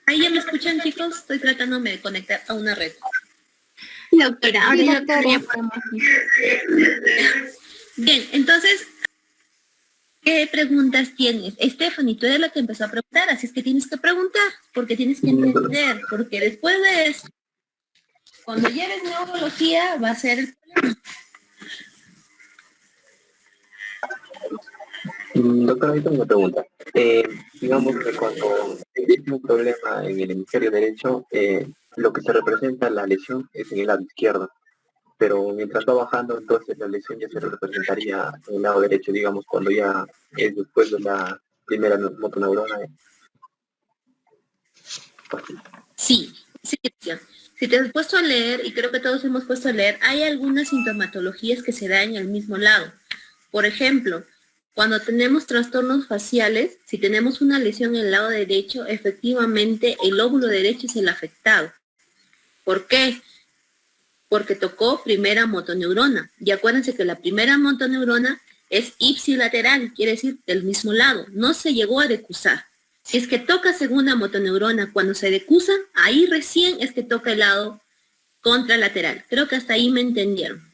Ahí ya me escuchan, chicos. Estoy tratándome de conectar a una red. Doctora, ahora ya podemos. Bien, entonces, ¿qué preguntas tienes? Stephanie, tú eres la que empezó a preguntar, así es que tienes que preguntar, porque tienes que entender, porque después de eso, cuando lleves neurología, va a ser el problema. Doctor, ahorita una pregunta. Digamos que cuando existe un problema en el hemisferio derecho, lo que se representa la lesión es en el lado izquierdo, pero mientras va bajando, entonces la lesión ya se representaría en el lado derecho, digamos, cuando ya es después de la primera motoneurona. Sí, sí, Cristian. Si te has puesto a leer, y creo que todos hemos puesto a leer, hay algunas sintomatologías que se dan en el mismo lado. Por ejemplo, cuando tenemos trastornos faciales, si tenemos una lesión en el lado derecho, efectivamente el lóbulo derecho es el afectado. ¿Por qué? Porque tocó primera motoneurona. Y acuérdense que la primera motoneurona es ipsilateral, quiere decir del mismo lado. No se llegó a decusar. Si es que toca segunda motoneurona cuando se decusa, ahí recién es que toca el lado contralateral. Creo que hasta ahí me entendieron.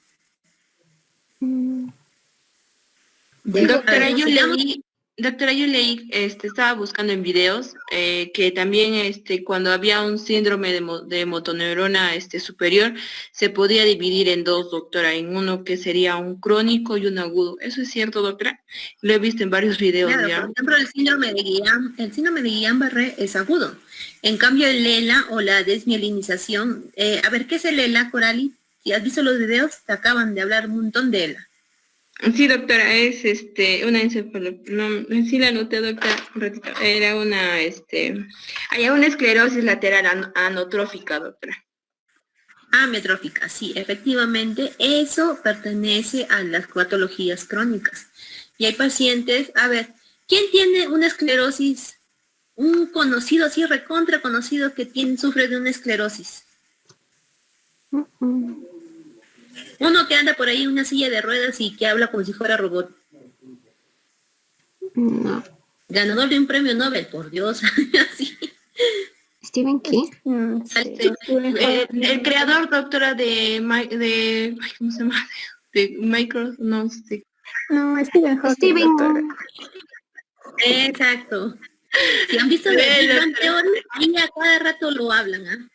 Doctora, yo leí, estaba buscando en videos que también cuando había un síndrome de motoneurona superior, se podía dividir en dos, doctora, en uno que sería un crónico y un agudo. ¿Eso es cierto, doctora? Lo he visto en varios videos. Claro, ¿ya? por ejemplo, el síndrome de Guillain-Barré es agudo. En cambio, el ELA o la desmielinización, a ver, ¿qué es el ELA, Corali? Si has visto los videos, te acaban de hablar un montón de ELA. Sí, doctora, es una encefalopatía, sí la anoté, doctora, un ratito. Era hay una esclerosis lateral anotrófica, doctora. Amiotrófica, sí, efectivamente, eso pertenece a las patologías crónicas. Y hay pacientes, a ver, ¿quién tiene una esclerosis? Un conocido, así recontra conocido que sufre de una esclerosis. Uno que anda por ahí en una silla de ruedas y que habla como si fuera robot. No. Ganador de un premio Nobel, por Dios. Así. ¿Stephen King? El creador, doctora, ¿cómo se llama? De Microsoft, no sé. No, Stephen Hawking, doctora. Exacto. Si han visto de Big Bang Theory, ahí a cada rato lo hablan, ¿ah?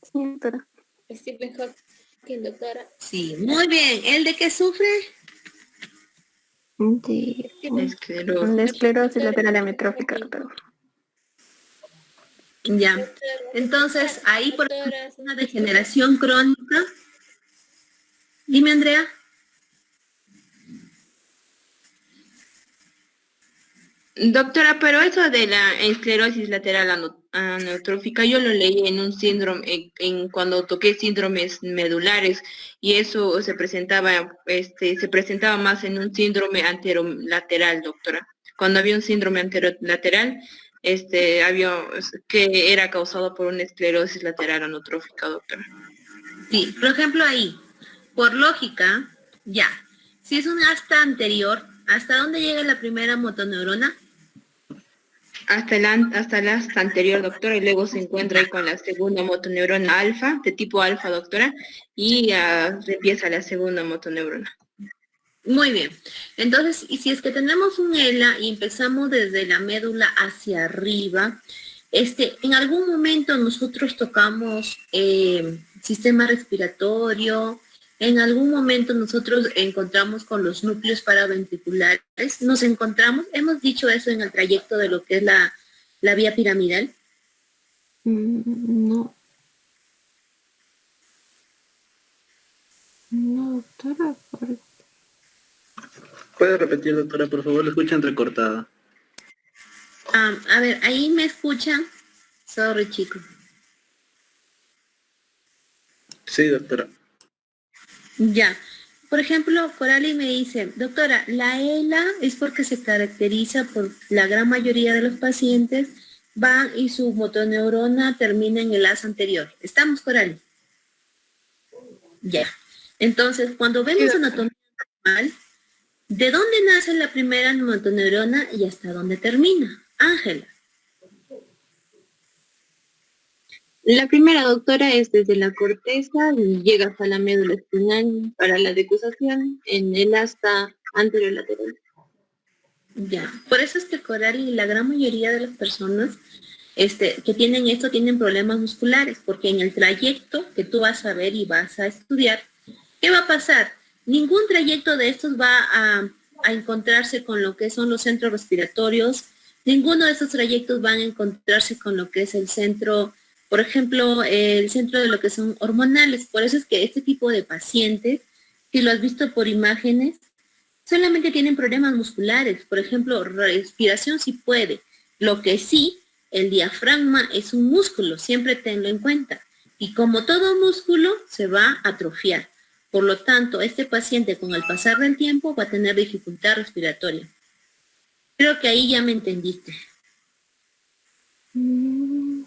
Sí, doctora. Stephen Hawking, doctora. Sí, muy bien. ¿El de qué sufre? De esclerosis lateral amiotrófica, doctora. Ya. Entonces, ahí por una degeneración crónica. Dime, Andrea. Doctora, pero eso de la esclerosis lateral amiotrófica, yo lo leí en un síndrome, cuando toqué síndromes medulares, y eso se presentaba más en un síndrome anterolateral, doctora. Cuando había un síndrome anterolateral, que era causado por una esclerosis lateral amiotrófica, doctora. Sí, por ejemplo ahí, por lógica, ya. Si es un asta anterior, ¿hasta dónde llega la primera motoneurona? Hasta el asta anterior, doctora, y luego se encuentra ahí con la segunda motoneurona alfa, de tipo alfa, doctora, y empieza la segunda motoneurona. Muy bien. Entonces, y si es que tenemos un ELA y empezamos desde la médula hacia arriba, en algún momento nosotros tocamos sistema respiratorio, en algún momento nosotros encontramos con los núcleos paraventriculares, hemos dicho eso en el trayecto de lo que es la vía piramidal. No. No, doctora. ¿Puede repetir, doctora, por favor? Lo escucha entrecortada. A ver, ¿ahí me escuchan? Sorry, chicos. Sí, doctora. Ya. Por ejemplo, Corali me dice, doctora, la ELA es porque se caracteriza por la gran mayoría de los pacientes van y su motoneurona termina en el asa anterior. ¿Estamos, Corali? Ya. Entonces, cuando vemos anatomía normal, ¿de dónde nace la primera motoneurona y hasta dónde termina? Ángela. La primera, doctora, es desde la corteza y llega hasta la médula espinal para la decusación en el asta anterolateral. Ya, por eso es que el coral y la gran mayoría de las personas que tienen esto tienen problemas musculares, porque en el trayecto que tú vas a ver y vas a estudiar, ¿qué va a pasar? Ningún trayecto de estos va a encontrarse con lo que son los centros respiratorios, ninguno de esos trayectos van a encontrarse con lo que es el centro, por ejemplo, el centro de lo que son hormonales. Por eso es que este tipo de pacientes, si lo has visto por imágenes, solamente tienen problemas musculares. Por ejemplo, respiración sí puede. Lo que sí, el diafragma es un músculo, siempre tenlo en cuenta. Y como todo músculo, se va a atrofiar. Por lo tanto, este paciente con el pasar del tiempo va a tener dificultad respiratoria. Creo que ahí ya me entendiste.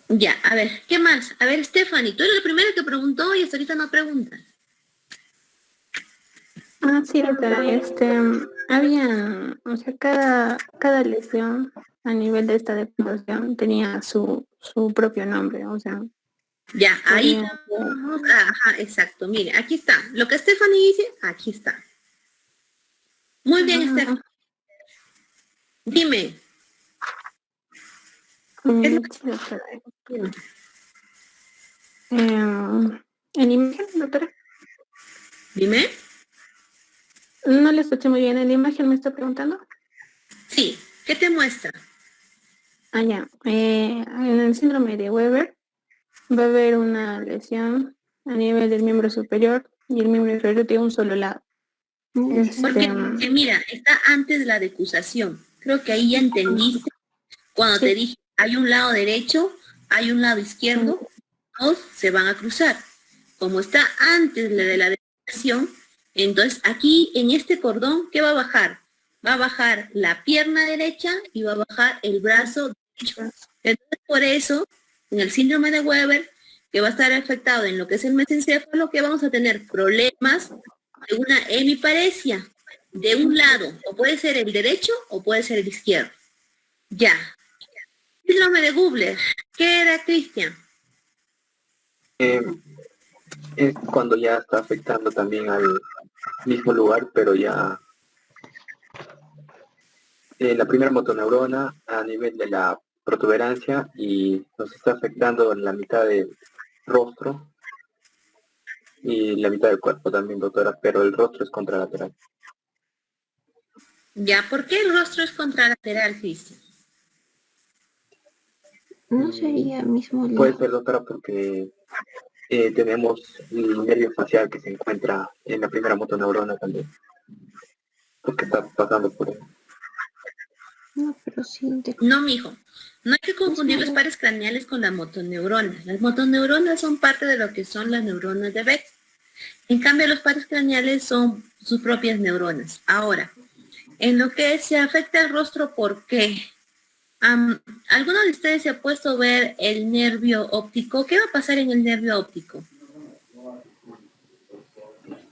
Ya, a ver, ¿qué más? A ver, Stephanie, tú eres la primera que preguntó y hasta ahorita no preguntas. Ah, sí, doctora, había, o sea, cada lesión a nivel de esta depuración tenía su propio nombre, o sea. Ya, ahí podía ser- vamos, ajá, exacto, mire, aquí está. Lo que Stephanie dice, aquí está. Muy bien, Stephanie. Dime. sí, doctora. ¿En imagen, doctora? Dime. No le escuché muy bien. ¿En la imagen me está preguntando? Sí, ¿qué te muestra? Ah, ya. En el síndrome de Weber va a haber una lesión a nivel del miembro superior y el miembro inferior tiene un solo lado. Porque, mira, está antes de la decusación. Creo que ahí ya entendiste cuando te dije, hay un lado derecho, hay un lado izquierdo, dos se van a cruzar. Como está antes de la decusación, entonces aquí en este cordón, ¿qué va a bajar? Va a bajar la pierna derecha y va a bajar el brazo derecho. Entonces, por eso, en el síndrome de Weber, que va a estar afectado en lo que es el mesencéfalo, que vamos a tener problemas de una hemiparesia de un lado, o puede ser el derecho o puede ser el izquierdo. Ya. Síndrome de Gubler, ¿qué era, Cristian? Es cuando ya está afectando también al mismo lugar, pero ya la primera motoneurona a nivel de la protuberancia y nos está afectando en la mitad del rostro y la mitad del cuerpo también, doctora, pero el rostro es contralateral. Ya, ¿por qué el rostro es contralateral, Cristian? No sería mismo Puede lado. ser, doctora, porque tenemos el nervio facial que se encuentra en la primera motoneurona también, porque está pasando por él. No, pero sí. No, mijo. No hay que confundir los pares craneales con la motoneurona. Las motoneuronas son parte de lo que son las neuronas de Beck. En cambio, los pares craneales son sus propias neuronas. Ahora, en lo que se afecta el rostro, ¿por qué? ¿Alguno de ustedes se ha puesto a ver el nervio óptico? ¿Qué va a pasar en el nervio óptico?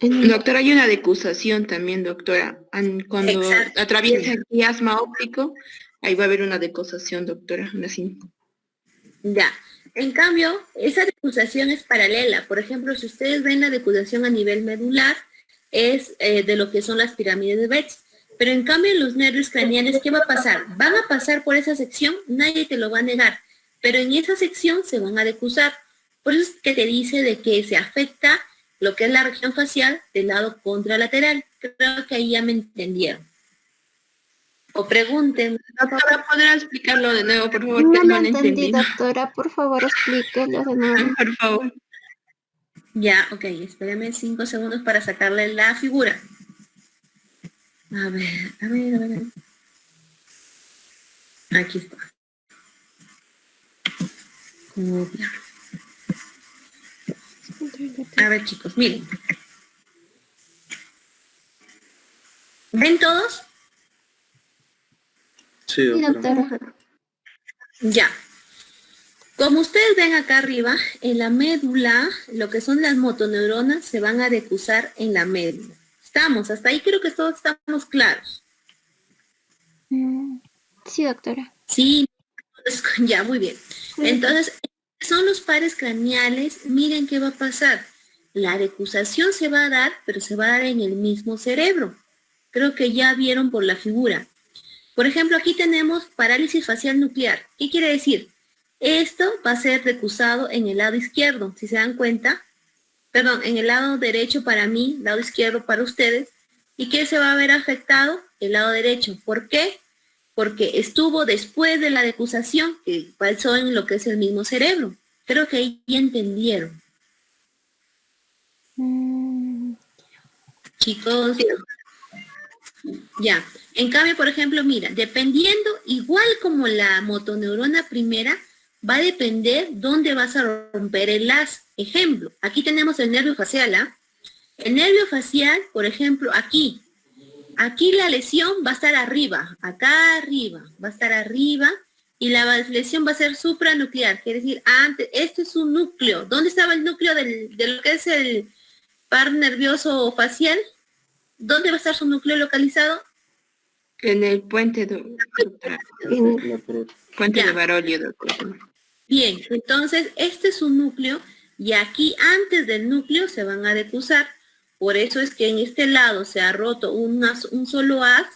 Doctora, hay una decusación también, doctora. Cuando atraviesa el quiasma óptico, ahí va a haber una decusación, doctora. Así. Ya. En cambio, esa decusación es paralela. Por ejemplo, si ustedes ven la decusación a nivel medular, es de lo que son las pirámides de Betz. Pero en cambio, en los nervios craneales, ¿qué va a pasar? Van a pasar por esa sección, nadie te lo va a negar. Pero en esa sección se van a decusar. Por eso es que te dice de que se afecta lo que es la región facial del lado contralateral. Creo que ahí ya me entendieron. O pregunten. Doctora, ¿podrá explicarlo de nuevo, por favor? No Que lo no entendí, doctora. Por favor, explíquelo de nuevo. Por favor. Ya, ok, espérame 5 segundos para sacarle la figura. A ver. Aquí está. Copia. A ver, chicos, miren. ¿Ven todos? Sí, doctora. Ya. Como ustedes ven acá arriba, en la médula, lo que son las motoneuronas se van a decusar en la médula. Estamos, hasta ahí creo que todos estamos claros. Sí, doctora. Sí, Ya, muy bien. Entonces, son los pares craneales. Miren qué va a pasar. La decusación se va a dar, pero se va a dar en el mismo cerebro. Creo que ya vieron por la figura. Por ejemplo, aquí tenemos parálisis facial nuclear. ¿Qué quiere decir? Esto va a ser decusado en el lado izquierdo, si se dan cuenta. Perdón, en el lado derecho para mí, lado izquierdo para ustedes. ¿Y qué se va a ver afectado? El lado derecho. ¿Por qué? Porque estuvo después de la decusación, que pasó en lo que es el mismo cerebro. Creo que ahí ya entendieron. Chicos, ya. En cambio, por ejemplo, mira, dependiendo, igual como la motoneurona primera, va a depender dónde vas a romper el haz. Ejemplo, aquí tenemos el nervio facial, ¿ah? El nervio facial, por ejemplo, aquí la lesión va a estar arriba, acá arriba, va a estar arriba, y la lesión va a ser supranuclear, quiere decir, antes, este es un núcleo. ¿Dónde estaba el núcleo de lo que es el par nervioso facial? ¿Dónde va a estar su núcleo localizado? En el puente, doctora. Puente Ya. de Baroglio, doctora. Bien, entonces este es un núcleo y aquí antes del núcleo se van a decusar. Por eso es que en este lado se ha roto un solo haz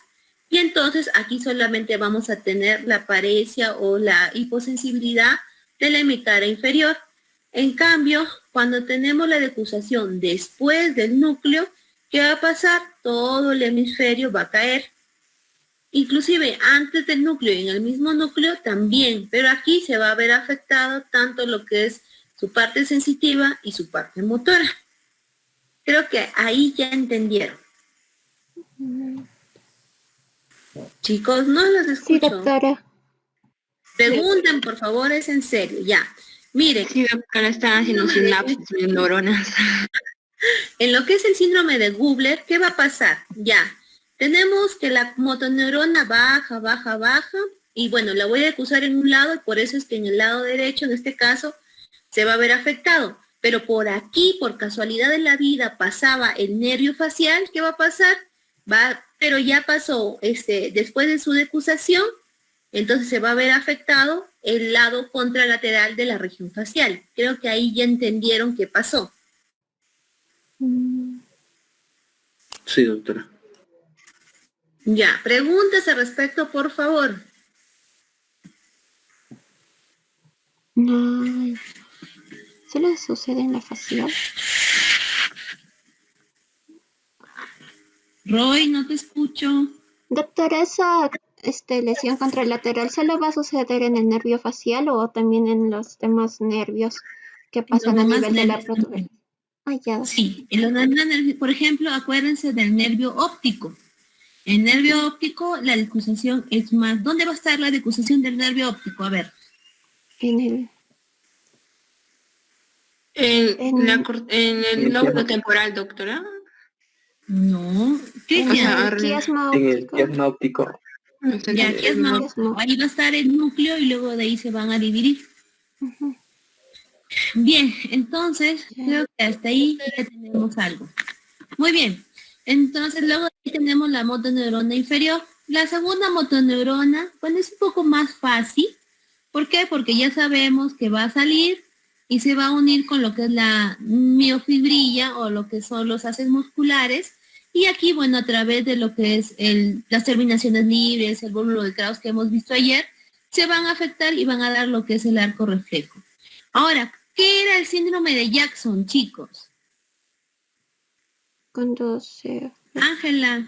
y entonces aquí solamente vamos a tener la paresia o la hiposensibilidad de la hemicara inferior. En cambio, cuando tenemos la decusación después del núcleo, ¿qué va a pasar? Todo el hemisferio va a caer. Inclusive antes del núcleo y en el mismo núcleo también, pero aquí se va a ver afectado tanto lo que es su parte sensitiva y su parte motora. Creo que ahí ya entendieron. Chicos, no los Sí, escucho. doctora. Pregunten, por favor, es en serio. Ya, miren. Sí, doctora, están haciendo sinapsis de neuronas. En lo que es el síndrome de Gubler, ¿qué va a pasar? Ya, tenemos que la motoneurona baja, baja, baja, y bueno, la voy a acusar en un lado, y por eso es que en el lado derecho, en este caso, se va a ver afectado. Pero por aquí, por casualidad de la vida, pasaba el nervio facial, ¿qué va a pasar? Pero ya pasó, después de su decusación, entonces se va a ver afectado el lado contralateral de la región facial. Creo que ahí ya entendieron qué pasó. Sí, doctora. Ya, preguntas al respecto, por favor. No. ¿Solo sucede en la facial? Roy, no te escucho. Doctora, esa lesión contralateral solo va a suceder en el nervio facial o también en los demás nervios que pasan a demás nivel de la nervios. protuberancia. Ah, ya. Sí, en los demás nervios, por ejemplo, acuérdense del nervio óptico. El nervio óptico, la decusación es más. ¿Dónde va a estar la decusación del nervio óptico? A ver. En el... En el lóbulo temporal, doctora. No. En Cristian. el quiasma En el óptico. quiasma óptico. Ya, aquí es más. Quiasma. Ahí va a estar el núcleo y luego de ahí se van a dividir. Ujú. Bien, entonces Ya. creo que hasta ahí ya tenemos algo. Muy bien. Entonces luego de ahí tenemos la motoneurona inferior. La segunda motoneurona, bueno, es un poco más fácil. ¿Por qué? Porque ya sabemos que va a salir y se va a unir con lo que es la miofibrilla o lo que son los haces musculares. Y aquí, bueno, a través de lo que es las terminaciones libres, el bóbulo de Krauss que hemos visto ayer, se van a afectar y van a dar lo que es el arco reflejo. Ahora, ¿qué era el síndrome de Jackson, chicos? Cuando se... Ángela.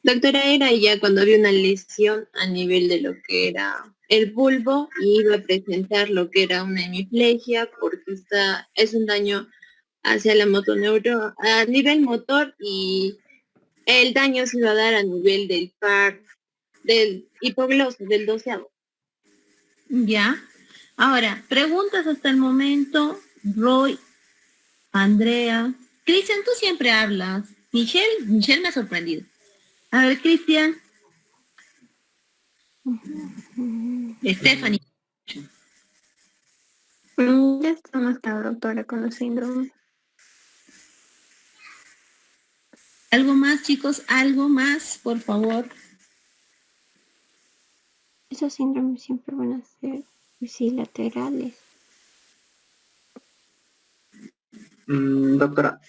Doctora, era ya cuando había una lesión a nivel de lo que era el bulbo y iba a presentar lo que era una hemiplegia porque es un daño hacia la motoneuro a nivel motor y el daño se iba a dar a nivel del par del hipogloso, del doceavo. Ya. Ahora, preguntas hasta el momento. Roy, Andrea. Cristian, tú siempre hablas. Michelle me ha sorprendido. A ver, Cristian. Stephanie. Ya está más claro, doctora, con los síndromes. ¿Algo más, chicos? ¿Algo más, por favor? Esos síndromes siempre van a ser bilaterales. Doctora,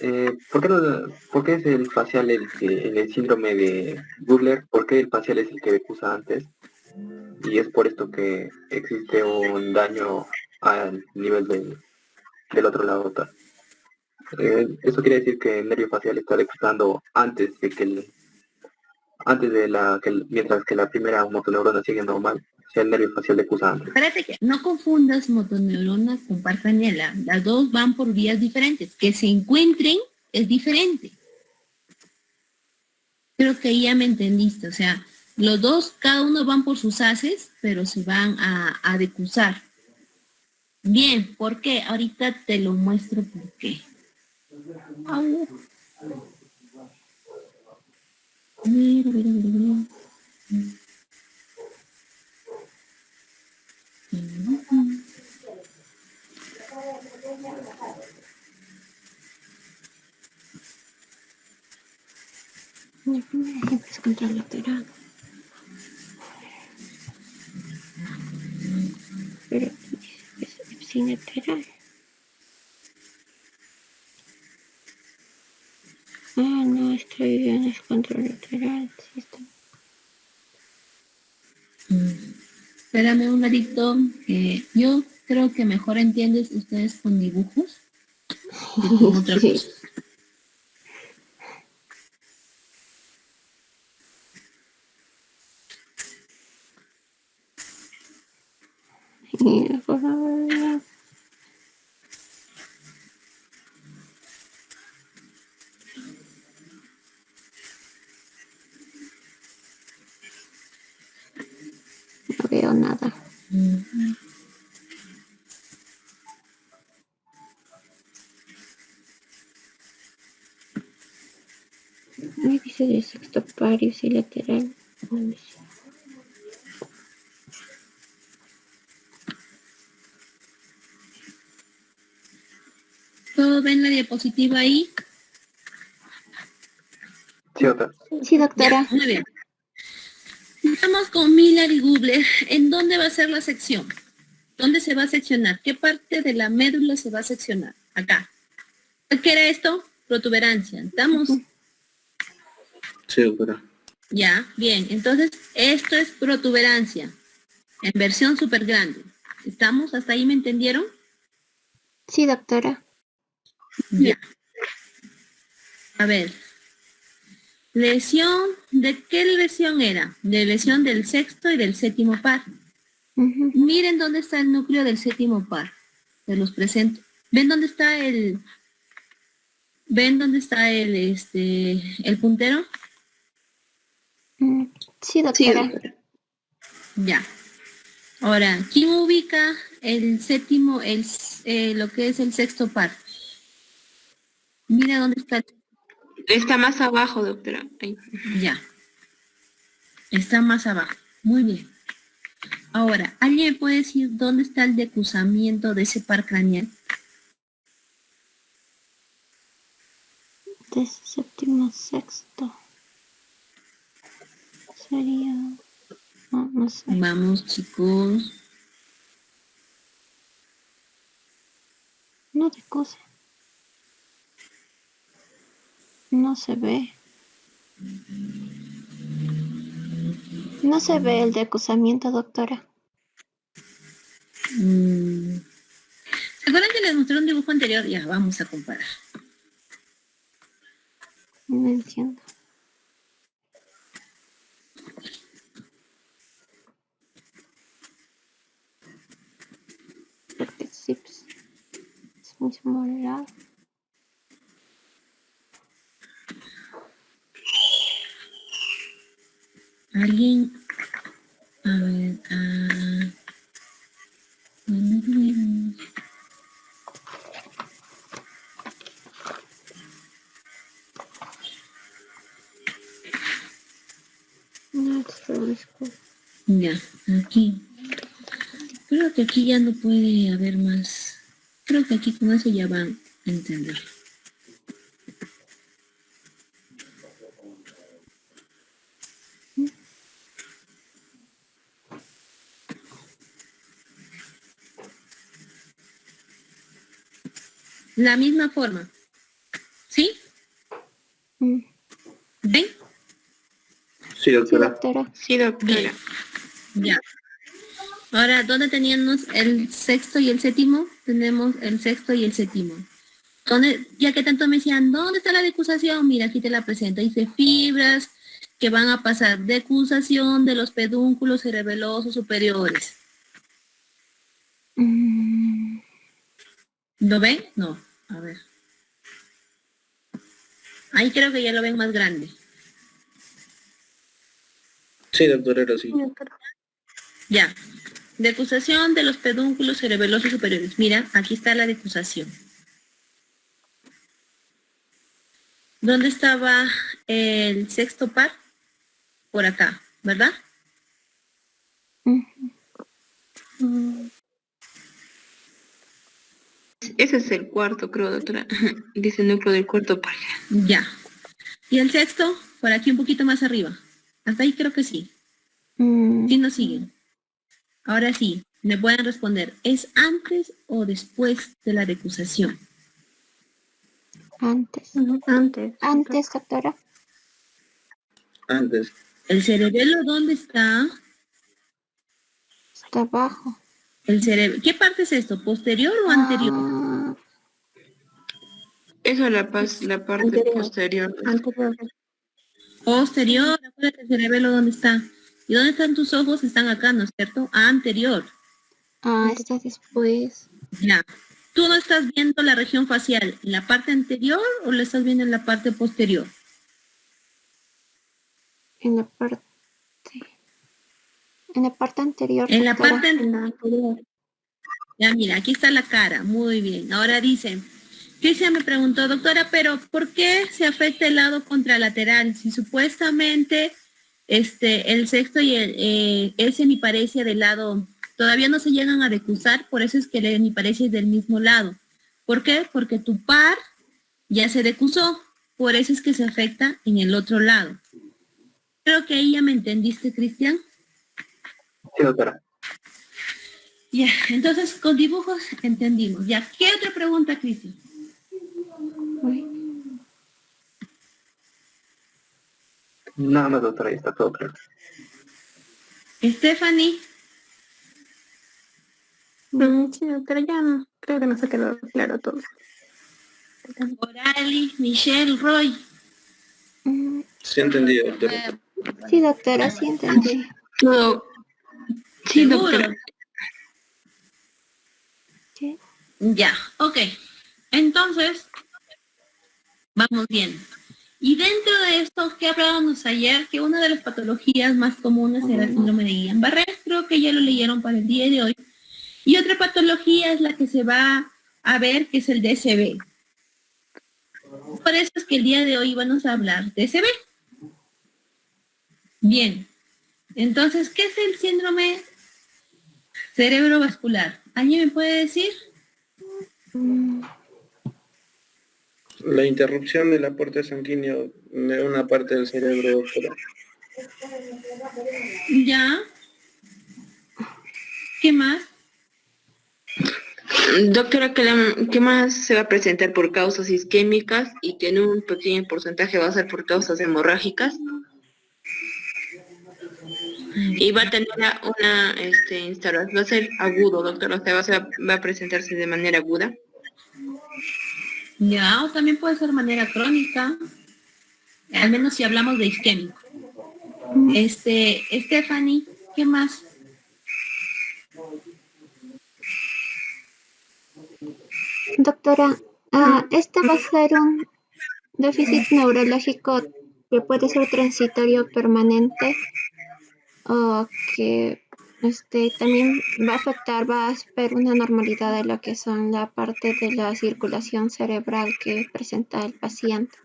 ¿por qué es el facial en el síndrome de Gubler, por qué el facial es el que acusa antes? Y es por esto que existe un daño al nivel del otro lado, doctora. Eso quiere decir que el nervio facial está decusando antes de que mientras que la primera motoneurona sigue normal, o sea, el nervio facial decusa antes. Espérate que no confundas motoneurona con par craneal. Las dos van por vías diferentes. Que se encuentren es diferente. Creo que ya me entendiste. O sea, los dos, cada uno van por sus haces, pero se van a decusar. Bien, ¿por qué? Ahorita te lo muestro por qué. Au. Mira. El primer ejemplo es contralateral. Pero aquí es ipsilateral. Ah, no, estoy bien, es contralateral. Sí, está. Espérame un ladito. Yo creo que mejor entiendes ustedes con dibujos que con otra Sí. cosa. Por favor. No veo nada. Me dice de sexto par y lateral. ¿Todos ven la diapositiva ahí? Sí, doctora. Sí, doctora. Ya, muy bien. Vamos con Miller y Gubler. ¿En dónde va a ser la sección? ¿Dónde se va a seccionar? ¿Qué parte de la médula se va a seccionar? Acá. ¿Qué era esto? Protuberancia. ¿Estamos? Sí, doctora. Ya, bien. Entonces, esto es protuberancia. En versión súper grande. ¿Estamos? ¿Hasta ahí me entendieron? Sí, doctora. Ya. A ver. Lesión, ¿de qué lesión era? De lesión del sexto y del séptimo par. Ujú. Miren dónde está el núcleo del séptimo par. Se los presento. ¿Ven dónde está el el puntero? Sí, Sí, doctora. doctora. Ya. Ahora, ¿quién ubica el séptimo, lo que es el sexto par? Mira dónde está. Está más abajo, doctora. Ahí. Ya. Está más abajo. Muy bien. Ahora, ¿alguien me puede decir dónde está el decusamiento de ese par craneal? De séptimo sexto. Sería. No sé. Vamos, chicos. No decusa. No se ve. No se ve el decusamiento, doctora. ¿Se acuerdan que les mostré un dibujo anterior? Ya, vamos a comparar. No entiendo. Porque sí, pues, es muy morado. ¿Alguien? A ver, No, es fresco. ya, aquí. Creo que aquí ya no puede haber más. Creo que aquí con eso ya van a entender. la misma forma. ¿Sí? Mm, ¿Ven? Sí, Sí, doctora. doctora. Sí, doctora. Bien. Ya. Ahora, ¿dónde teníamos el sexto y el séptimo? Tenemos el sexto y el séptimo. ¿Dónde, ya que tanto me decían, ¿dónde está la decusación? Mira, aquí te la presento. Dice fibras que van a pasar decusación de los pedúnculos cerebelosos superiores. Mm, ¿Lo ven? No. A ver. Ahí creo que ya lo ven más grande. Sí, doctora, era sí. Sí, doctora. Ya. Decusación de los pedúnculos cerebelosos superiores. Mira, aquí está la decusación. ¿Dónde estaba el sexto par? Por acá, ¿verdad? mm, Mm, Ese es el cuarto, creo, doctora. Dice núcleo del cuarto par. Ya. ¿Y el sexto? Por aquí un poquito más arriba. Hasta ahí creo que sí. mm, Sí nos siguen. Ahora sí, me pueden responder. ¿Es antes o después de la decusación? Antes. Antes. Antes, doctora. Antes. ¿El cerebelo dónde está? Está abajo. El cerebro. ¿Qué parte es esto? ¿Posterior o anterior? Ah, Eso es la parte Anterior. posterior. Anterior. Posterior. Acuérdate el cerebelo dónde está. ¿Y dónde están tus ojos? Están acá, ¿no es cierto? Anterior. está después. Ya. ¿Tú no estás viendo la región facial en la parte anterior o lo estás viendo en la parte posterior? En la parte. En la parte anterior, En la doctora. parte En la anterior. Ya, mira, aquí está la cara. Muy bien. Ahora dice, Cristian me preguntó, doctora, pero ¿por qué se afecta el lado contralateral? Si supuestamente el sexto y el hemiparesia del lado todavía no se llegan a decusar, por eso es que el hemiparesia es del mismo lado. ¿Por qué? Porque tu par ya se decusó, por eso es que se afecta en el otro lado. Creo que ahí ya me entendiste, Cristian. Sí, doctora. Ya, entonces con dibujos entendimos. Ya, ¿qué otra pregunta, Cristian? Uy, Nada más, doctora, ya está todo claro. Stephanie, Sí, doctora, ya no, creo que nos ha quedado claro todo. Orali, Michelle, Roy. mm, Sí, entendido, doctora. sí, doctora, sí entendí. No, sí, ¿Seguro? doctora. Sí. Ya, ok. Entonces, vamos bien. Y dentro de esto que hablábamos ayer, que una de las patologías más comunes era el síndrome de Guillain-Barré, creo que ya lo leyeron para el día de hoy. Y otra patología es la que se va a ver, que es el DSB. Por eso es que el día de hoy vamos a hablar de DSB. Bien. Entonces, ¿qué es el síndrome cerebrovascular? ¿Alguien me puede decir? Mm, La interrupción del aporte sanguíneo de una parte del cerebro, doctora. Ya. ¿Qué más? Doctora, ¿qué más se va a presentar por causas isquémicas y que en un pequeño porcentaje va a ser por causas hemorrágicas? Y va a tener una instalación, va a ser agudo, doctora, o sea, va a presentarse de manera aguda. Ya, o también puede ser de manera crónica, al menos si hablamos de isquémico. Stephanie, ¿qué más? doctora, este va a ser un déficit neurológico que puede ser transitorio permanente o que también va a afectar, va a ver una normalidad de lo que son la parte de la circulación cerebral que presenta el paciente.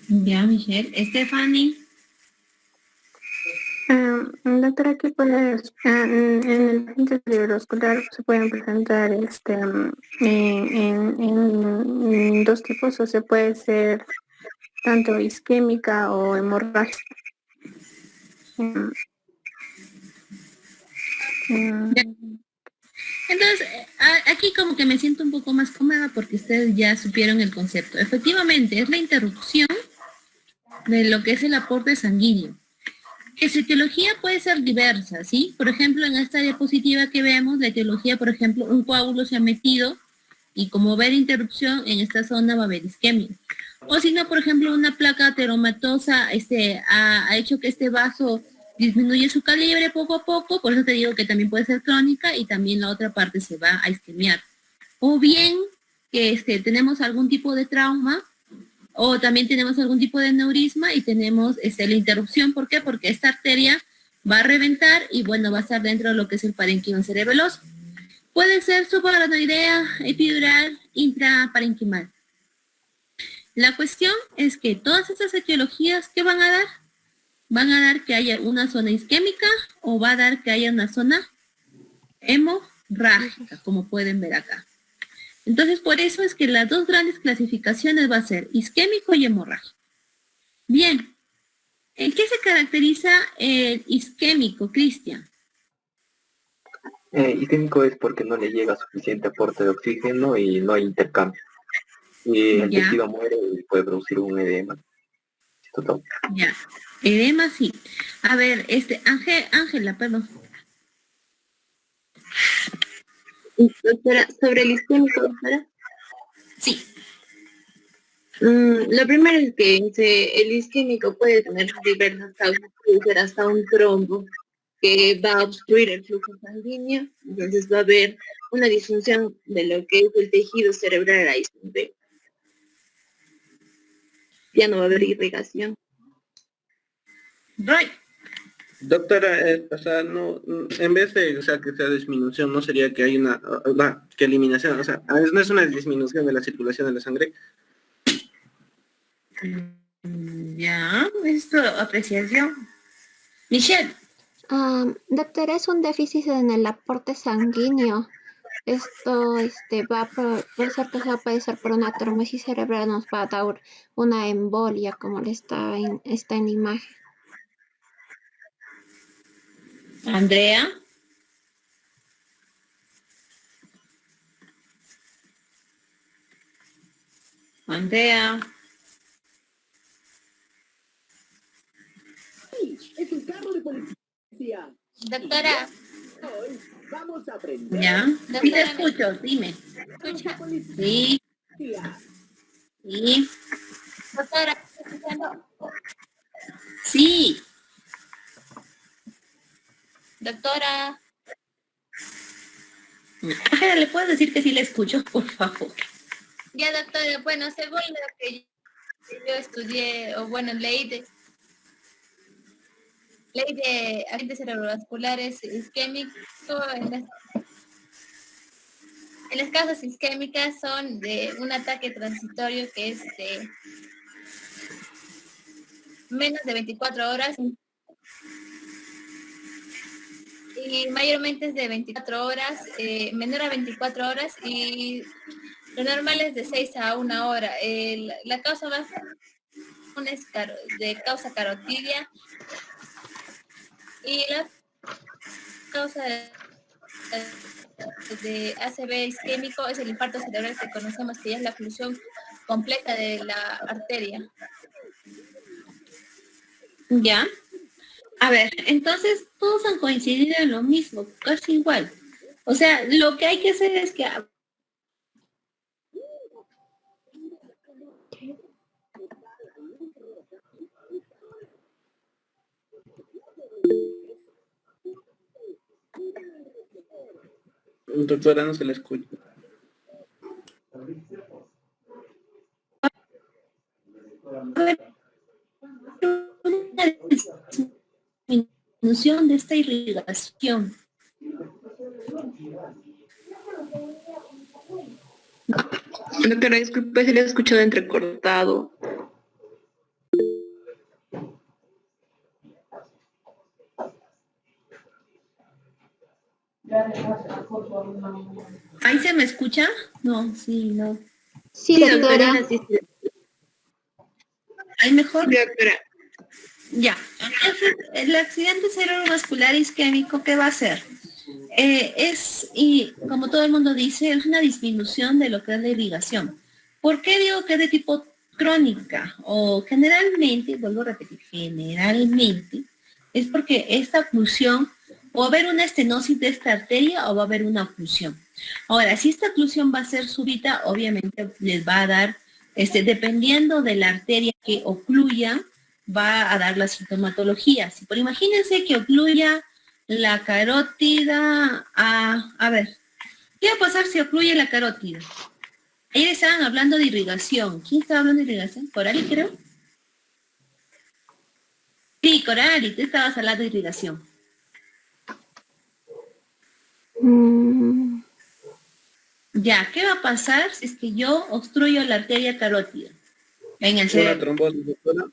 Ya, Michelle. Stephanie. Doctora, que pues en el paciente cerebrovascular se pueden presentar en dos tipos, o se puede ser tanto isquémica o hemorrágica. Mm, Ya. mm, Entonces, aquí como que me siento un poco más cómoda porque ustedes ya supieron el concepto. Efectivamente, es la interrupción de lo que es el aporte sanguíneo. Que su etiología puede ser diversa, ¿sí? Por ejemplo, en esta diapositiva que vemos, la etiología, por ejemplo, un coágulo se ha metido y como va a haber interrupción, en esta zona va a haber isquemia. O si no, por ejemplo, una placa ateromatosa ha hecho que este vaso disminuye su calibre poco a poco, por eso te digo que también puede ser crónica y también la otra parte se va a isquemiar. O bien que tenemos algún tipo de trauma o también tenemos algún tipo de aneurisma y tenemos la interrupción. ¿Por qué? Porque esta arteria va a reventar y bueno, va a estar dentro de lo que es el parénquima cerebeloso. Puede ser subaracnoidea, epidural, intraparenquimal. La cuestión es que todas estas etiologías, ¿qué van a dar? Van a dar que haya una zona isquémica o va a dar que haya una zona hemorrágica, como pueden ver acá. Entonces, por eso es que las dos grandes clasificaciones va a ser isquémico y hemorrágico. Bien, ¿en qué se caracteriza el isquémico, Cristian? Isquémico es porque no le llega suficiente aporte de oxígeno y no hay intercambio. Y el tejido muere y puede producir un edema. Total. Ya, edema sí. A ver, Ángela, perdón. Doctora, sobre el isquémico, doctora. Sí. Lo primero es que el isquémico puede tener diversas causas, puede ser hasta un trombo que va a obstruir el flujo sanguíneo, entonces va a haber una disfunción de lo que es el tejido cerebral ahí. Ya no va a haber irrigación. Right. Doctora, o sea, no, en vez de, o sea, que sea disminución, ¿no sería que hay que eliminación? O sea, no es una disminución de la circulación de la sangre. Ya, es tu apreciación. Michelle. Doctora, es un déficit en el aporte sanguíneo. Esto puede ser que se va a padecer por una trombosis cerebral, nos va a dar una embolia, como está en la imagen. Andrea. Andrea. Es un carro de policía. Doctora. Hoy vamos a aprender. Ya. Sí te escucho, dime. ¿Escucha? Sí. Sí. Doctora, ¿estás escuchando? Sí. Doctora. Ángela, ¿le puedes decir que sí le escucho, por favor? Ya, doctora, bueno, según lo que yo estudié, o bueno, leí de agentes cerebrovasculares isquémicos, en las causas isquémicas son de un ataque transitorio que es de menos de 24 horas y mayormente es de 24 horas, menor a 24 horas y lo normal es de 6 a 1 hora. La causa más común es de causa carotidia y la causa de ACV isquémico es el infarto cerebral que conocemos, que ya es la oclusión completa de la arteria. Ya. A ver, entonces todos han coincidido en lo mismo, casi igual. O sea, lo que hay que hacer es que... Doctora, no se la escucha. Una disminución de esta irrigación. Doctora, disculpe, se le ha escuchado entrecortado. ¿Ahí se me escucha? No, sí, no. Sí, doctora. ¿Hay mejor? Doctora. Ya. Entonces, el accidente cerebrovascular isquémico, ¿qué va a hacer? y como todo el mundo dice, es una disminución de lo que es la irrigación. ¿Por qué digo que es de tipo crónica? O generalmente, vuelvo a repetir, generalmente, es porque esta oclusión, o va a haber una estenosis de esta arteria o va a haber una oclusión. Ahora, si esta oclusión va a ser súbita, obviamente les va a dar, dependiendo de la arteria que ocluya, va a dar la sintomatología. Si por imagínense que ocluya la carótida, a ver, ¿qué va a pasar si ocluye la carótida? Ayer estaban hablando de irrigación. ¿Quién estaba hablando de irrigación? ¿Corali, creo? Sí, Corali, tú estabas hablando de irrigación. Ya, ¿qué va a pasar si es que yo obstruyo la arteria carótida en el Una cerebro? trombosis, doctora.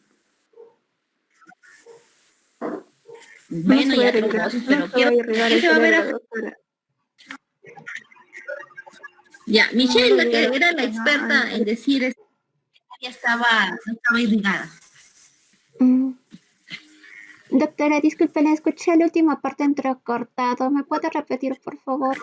Bueno, ya trombosis, pero no se va a irrigar ¿qué el se va a ver? cerebro, doctora. Ya, Michelle, No, la que no, era la no, experta en decir esto, ya no estaba irrigada. Doctora, disculpe, le escuché la última parte entrecortado. ¿Me puede repetir, por favor?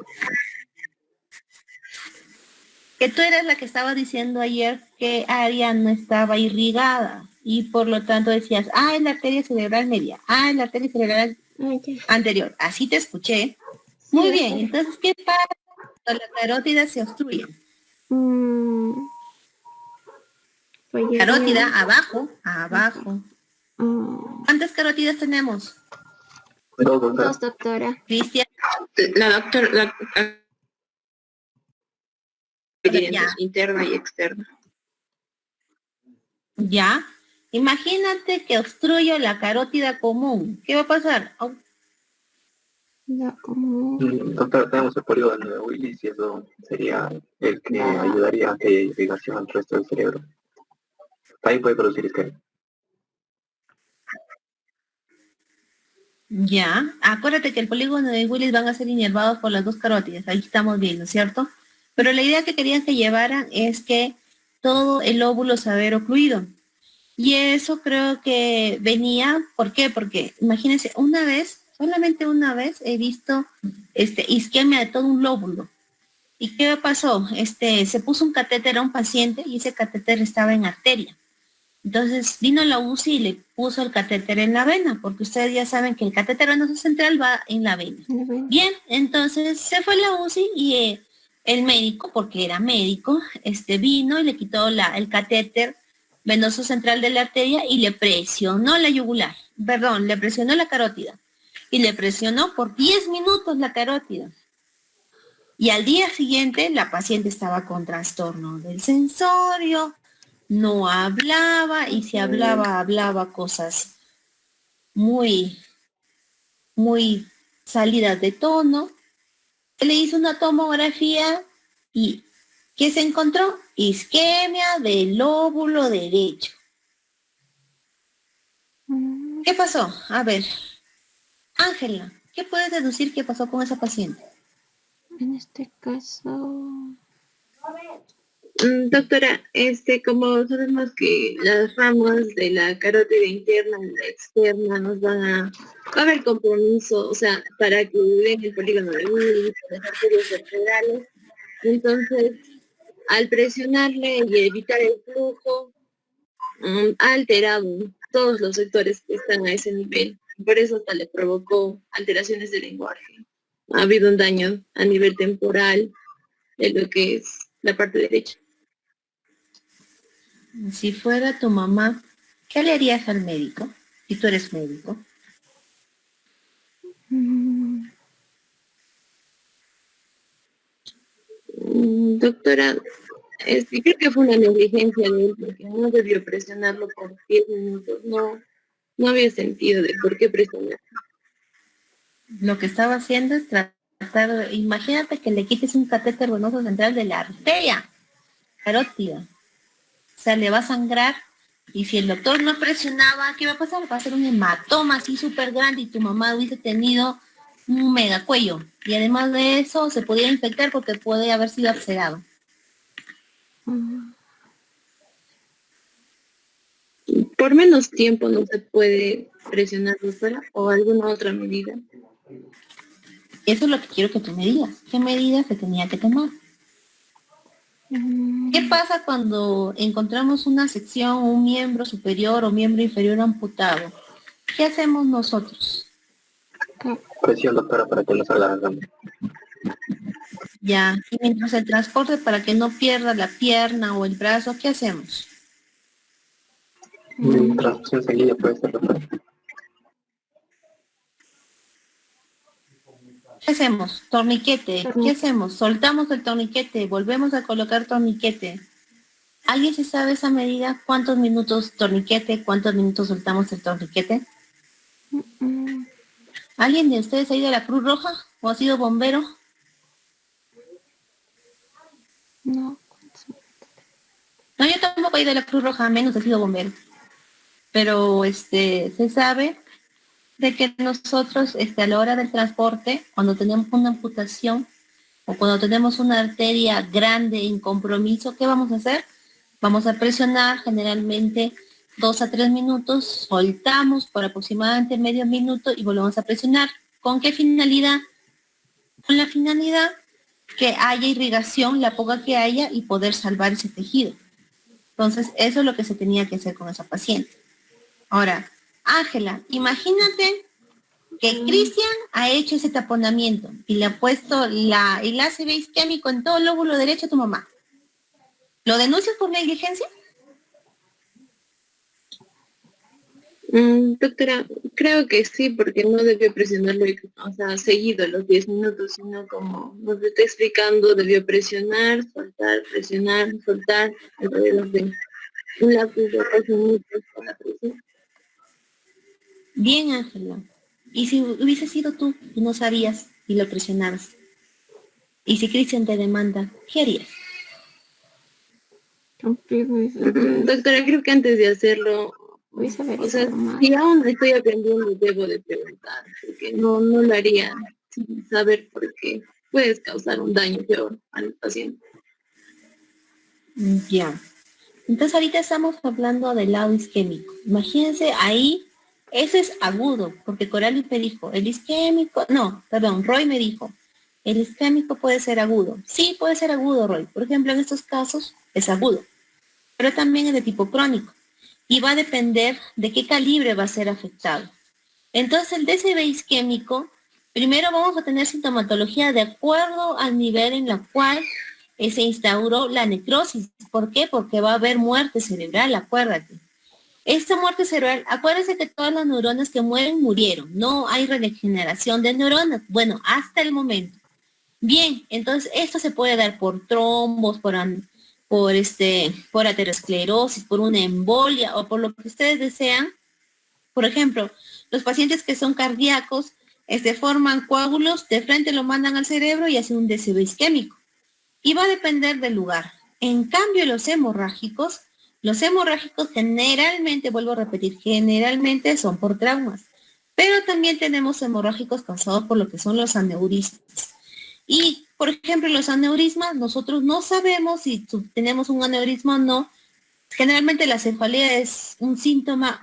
Que tú eras la que estaba diciendo ayer que área no estaba irrigada y por lo tanto decías, es la arteria cerebral media, es la arteria cerebral anterior. Así te escuché. Sí, Muy bien, doctora. entonces, ¿qué pasa cuando la carótida se obstruye? Carótida, abajo. ¿Cuántas carótidas tenemos? Dos, doctora. Dos, doctora. Cristian, La doctora, ya. interna y externa. Ya. Imagínate que obstruyo la carótida común. ¿Qué va a pasar? Doctora, tenemos el polígono de Willis y eso sería el que ayudaría a que haya irrigación al resto del cerebro. Ahí puede producir isquemia. Ya. Acuérdate que el polígono de Willis van a ser inervados por las dos carótidas. Ahí estamos viendo, ¿cierto? Pero la idea que querían que llevaran es que todo el óvulo se va a ver ocluido. Y eso creo que venía, ¿por qué? Porque imagínense, una vez, solamente una vez he visto isquemia de todo un lóbulo. ¿Y qué pasó? Se puso un catéter a un paciente y ese catéter estaba en arteria. Entonces vino la UCI y le puso el catéter en la vena, porque ustedes ya saben que el catéter venoso central va en la vena. Bien, entonces se fue la UCI y el médico, porque era médico, vino y le quitó el catéter venoso central de la arteria y le presionó la yugular, perdón, le presionó la carótida y le presionó por 10 minutos la carótida. Y al día siguiente la paciente estaba con trastorno del sensorio, no hablaba y si hablaba cosas muy, muy salidas de tono. Le hizo una tomografía y ¿qué se encontró? Isquemia del lóbulo derecho. ¿Qué pasó? A ver, Ángela, ¿qué puedes deducir que pasó con esa paciente? En este caso... Doctora, como sabemos que las ramas de la carótida interna y la externa nos van a haber compromiso, o sea, para que den el polígono de Willis, las arterias vertebrales. Entonces, al presionarle y evitar el flujo, ha alterado todos los sectores que están a ese nivel. Por eso hasta le provocó alteraciones del lenguaje. Ha habido un daño a nivel temporal de lo que es la parte derecha. Si fuera tu mamá, ¿qué le harías al médico? Si tú eres médico. Doctora, creo que fue una negligencia de él, porque no debió presionarlo por 10 minutos. No había sentido de por qué presionar. Lo que estaba haciendo es tratar de, imagínate que le quites un catéter venoso central de la arteria carótida. O sea, le va a sangrar. Y si el doctor no presionaba, ¿qué va a pasar? Va a ser un hematoma así súper grande y tu mamá hubiese tenido un megacuello. Y además de eso, se podía infectar porque puede haber sido abscedado. Por menos tiempo no se puede presionar, doctora, o alguna otra medida. Eso es lo que quiero que tú me digas. ¿Qué medidas se tenía que tomar? ¿Qué pasa cuando encontramos una sección, un miembro superior o miembro inferior amputado? ¿Qué hacemos nosotros? Presión, doctora, para que no salga la sangre. Ya, y mientras el transporte para que no pierda la pierna o el brazo, ¿qué hacemos? Transfusión sanguínea puede ser, doctora. ¿Qué hacemos? Torniquete. ¿Qué hacemos? Soltamos el torniquete, volvemos a colocar torniquete. ¿Alguien se sabe esa medida? ¿Cuántos minutos torniquete? ¿Cuántos minutos soltamos el torniquete? ¿Alguien de ustedes ha ido a la Cruz Roja o ha sido bombero? No. No, yo tampoco he ido a la Cruz Roja, menos he sido bombero. Pero se sabe de que nosotros a la hora del transporte, cuando tenemos una amputación o cuando tenemos una arteria grande en compromiso, ¿qué vamos a hacer? Vamos a presionar generalmente 2 a 3 minutos, soltamos por aproximadamente medio minuto y volvemos a presionar. ¿Con qué finalidad? Con la finalidad que haya irrigación, la poca que haya, y poder salvar ese tejido. Entonces, eso es lo que se tenía que hacer con esa paciente. Ahora, Ángela, imagínate que Cristian ha hecho ese taponamiento y le ha puesto el ácido isquémico en todo el lóbulo derecho a tu mamá. ¿Lo denuncias por negligencia? Doctora, creo que sí, porque no debió presionarlo, seguido los 10 minutos, sino como nos está explicando, debió presionar, soltar, alrededor de un lapso de 8 minutos con la presión. Bien, Ángela. ¿Y si hubiese sido tú y no sabías y lo presionabas? ¿Y si Cristian te demanda, qué harías? Doctora, creo que antes de hacerlo, si aún estoy aprendiendo, debo de preguntar, porque no lo haría sin saber por qué puedes causar un daño peor al paciente. Ya. Entonces ahorita estamos hablando del lado isquémico. Imagínense ahí, ese es agudo, porque Coralie me dijo, Roy me dijo, el isquémico puede ser agudo. Sí, puede ser agudo, Roy. Por ejemplo, en estos casos es agudo, pero también es de tipo crónico. Y va a depender de qué calibre va a ser afectado. Entonces el DCB isquémico, primero vamos a tener sintomatología de acuerdo al nivel en la cual se instauró la necrosis. ¿Por qué? Porque va a haber muerte cerebral, acuérdate. Esta muerte cerebral, acuérdense que todas las neuronas que mueren, murieron. No hay regeneración de neuronas. Bueno, hasta el momento. Bien, entonces esto se puede dar por trombos, por aterosclerosis, por una embolia o por lo que ustedes desean. Por ejemplo, los pacientes que son cardíacos forman coágulos, de frente lo mandan al cerebro y hacen un DCB isquémico. Y va a depender del lugar. En cambio, los hemorrágicos generalmente, vuelvo a repetir, generalmente son por traumas. Pero también tenemos hemorrágicos causados por lo que son los aneurismas. Y, por ejemplo, los aneurismas, nosotros no sabemos si tenemos un aneurisma o no. Generalmente la cefalea es un síntoma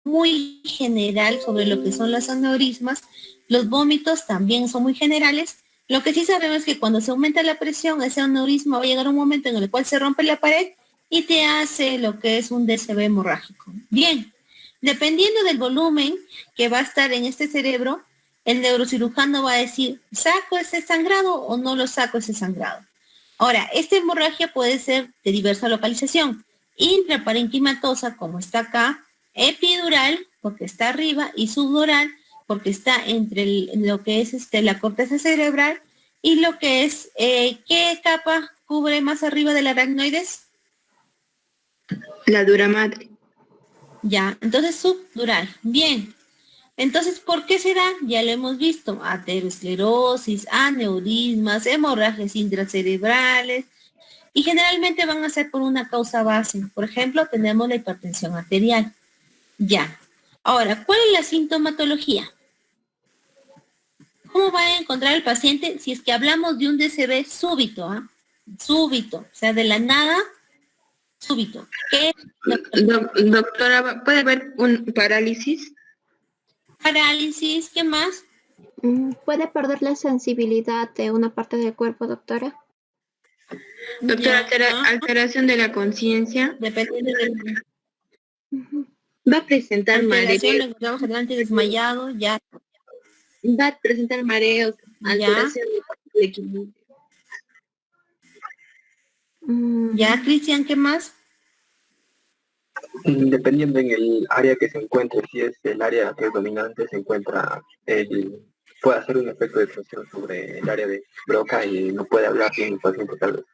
muy general sobre lo que son los aneurismas. Los vómitos también son muy generales. Lo que sí sabemos es que cuando se aumenta la presión, ese aneurisma va a llegar a un momento en el cual se rompe la pared y te hace lo que es un DCB hemorrágico. Bien, dependiendo del volumen que va a estar en este cerebro, el neurocirujano va a decir, ¿saco ese sangrado o no lo saco ese sangrado? Ahora, esta hemorragia puede ser de diversa localización. Intraparenquimatosa, como está acá, epidural, porque está arriba, y subdural, porque está entre lo que es la corteza cerebral y lo que es, ¿qué capa cubre más arriba del aracnoides? La dura madre. Ya, entonces subdural. Bien. Entonces, ¿por qué será? Ya lo hemos visto. Aterosclerosis, aneurismas, hemorragias intracerebrales. Y generalmente van a ser por una causa base. Por ejemplo, tenemos la hipertensión arterial. Ya. Ahora, ¿cuál es la sintomatología? ¿Cómo va a encontrar el paciente si es que hablamos de un DCB súbito? Súbito. O sea, de la nada, súbito. ¿Qué? Doctora, ¿puede haber un parálisis? Parálisis, ¿qué más? ¿Puede perder la sensibilidad de una parte del cuerpo, doctora? Doctora, Ya, alteración de la conciencia. dependiendo del Ujú. Va a presentar alteración, lo mareos. encontramos adelante desmayado, ya, Va a presentar mareos, ya, alteración del equilibrio. ya, Cristian, ¿qué más? Dependiendo en el área que se encuentre, si es el área que es dominante, se encuentra puede hacer un efecto de presión sobre el área de Broca y no puede hablar bien el paciente tal vez.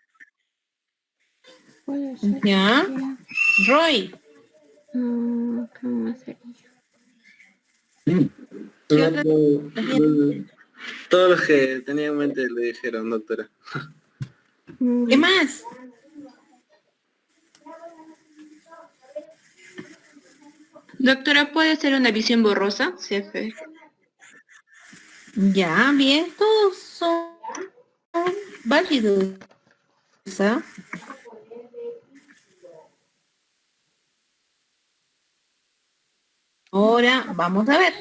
Puede ser. Ya, Roy, ¿Cómo sería? ¿qué No, otra? todos los que tenía en mente le dijeron, doctora. ¿Qué más? Doctora, ¿puede ser una visión borrosa? CF. Ya, bien, todos son válidos. ¿Ah? Ahora vamos a ver.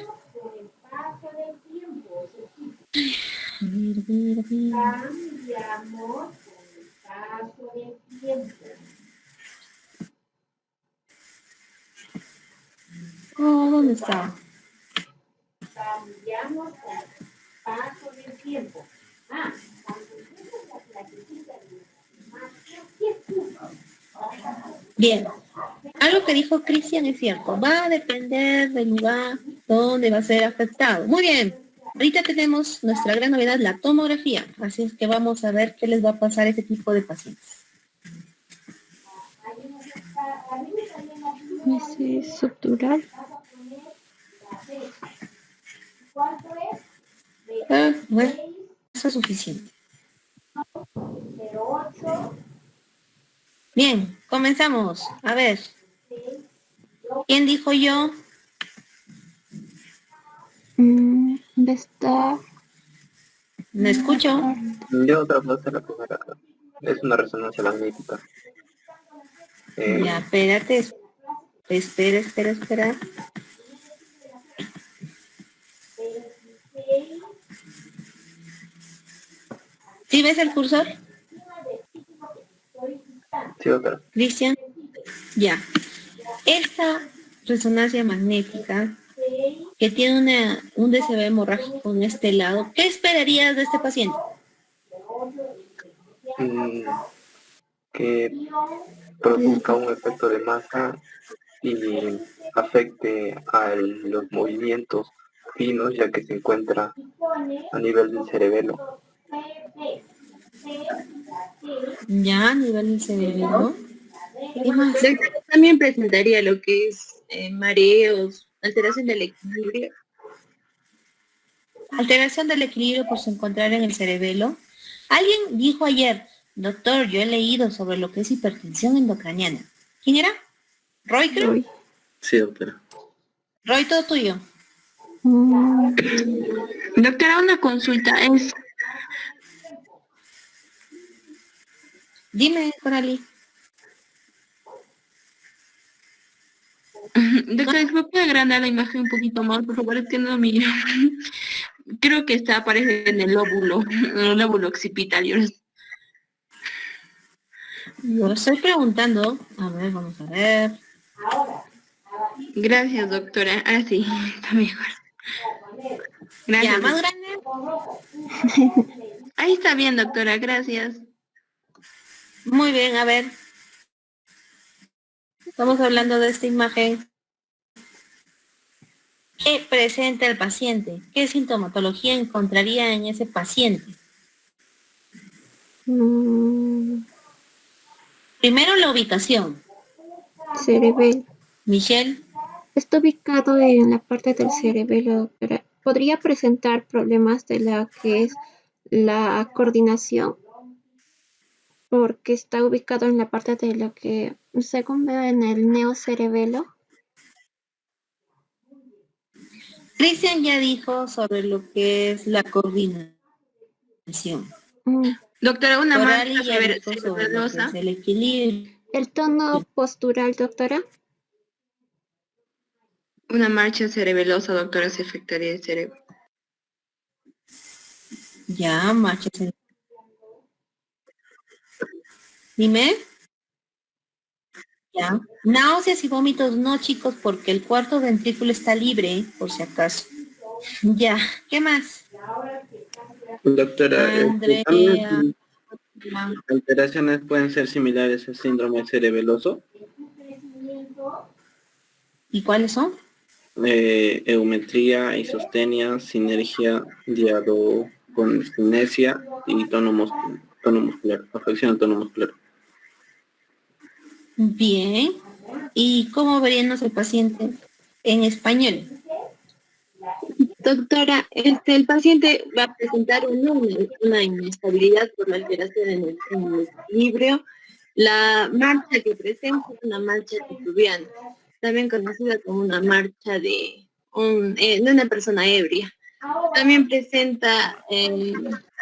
Oh, ¿dónde está? Bien, algo que dijo Cristian es cierto, va a depender del lugar donde va a ser afectado. Muy bien, ahorita tenemos nuestra gran novedad, la tomografía, así es que vamos a ver qué les va a pasar a este tipo de pacientes. Ese subdural. Bueno, eso es suficiente. Bien, comenzamos. A ver, ¿quién dijo yo? De estar. ¿Me escucho? Yo otra cosa, la primera es una resonancia magnética. Ya, espérate. Espera. ¿Sí ves el cursor, Sí, doctora. Cristian? Ya. Esta resonancia magnética que tiene un DCB hemorrágico en este lado, ¿qué esperarías de este paciente? Que produzca un efecto de masa y afecte a los movimientos finos, ya que se encuentra a nivel del cerebelo. Ya, a nivel del cerebro. ¿Qué más? También presentaría lo que es mareos, alteración del equilibrio. Alteración del equilibrio por se encontrar en el cerebelo. Alguien dijo ayer, doctor, yo he leído sobre lo que es hipertensión endocraniana. ¿Quién era? ¿Roy, creo? Roy. Sí, doctora. Roy, todo tuyo. Doctora, una consulta es, Dime, Corali. doctora, ¿me puede agrandar la imagen un poquito más? Por favor, es que no miro. Creo que aparece en el lóbulo occipital. Yo estoy preguntando. A ver, vamos a ver. Gracias, doctora. Ahora sí, está mejor. Gracias. Ya, más grande. Ahí está bien, doctora, gracias. Muy bien, a ver. Estamos hablando de esta imagen. ¿Qué presenta el paciente? ¿Qué sintomatología encontraría en ese paciente? Primero la ubicación. Cerebelo. Michelle. Está ubicado en la parte del cerebelo, pero podría presentar problemas de la que es la coordinación, porque está ubicado en la parte de lo que, según veo, en el neocerebelo. Cristian ya dijo sobre lo que es la coordinación. Doctora, una Corali marcha ya dijo sobre lo que cerebrosa. es el equilibrio. El tono postural, doctora. Una marcha cerebelosa, doctora, se afectaría el cerebro. Ya, marcha. Dime. Ya. Náuseas y vómitos no, chicos, porque el cuarto ventrículo está libre, por si acaso. Ya. ¿Qué más? Doctora, Andrea. también alteraciones pueden ser similares al síndrome cerebeloso, ¿Y cuáles son? eumetría, isostenia, sinergia, diadoconestinesia y tono muscular, afección al tono muscular. Bien. ¿Y cómo veríamos el paciente en español? Doctora, el paciente va a presentar una inestabilidad por la alteración en el equilibrio. La marcha que presenta es una marcha titubeante, también conocida como una marcha de una persona ebria. También presenta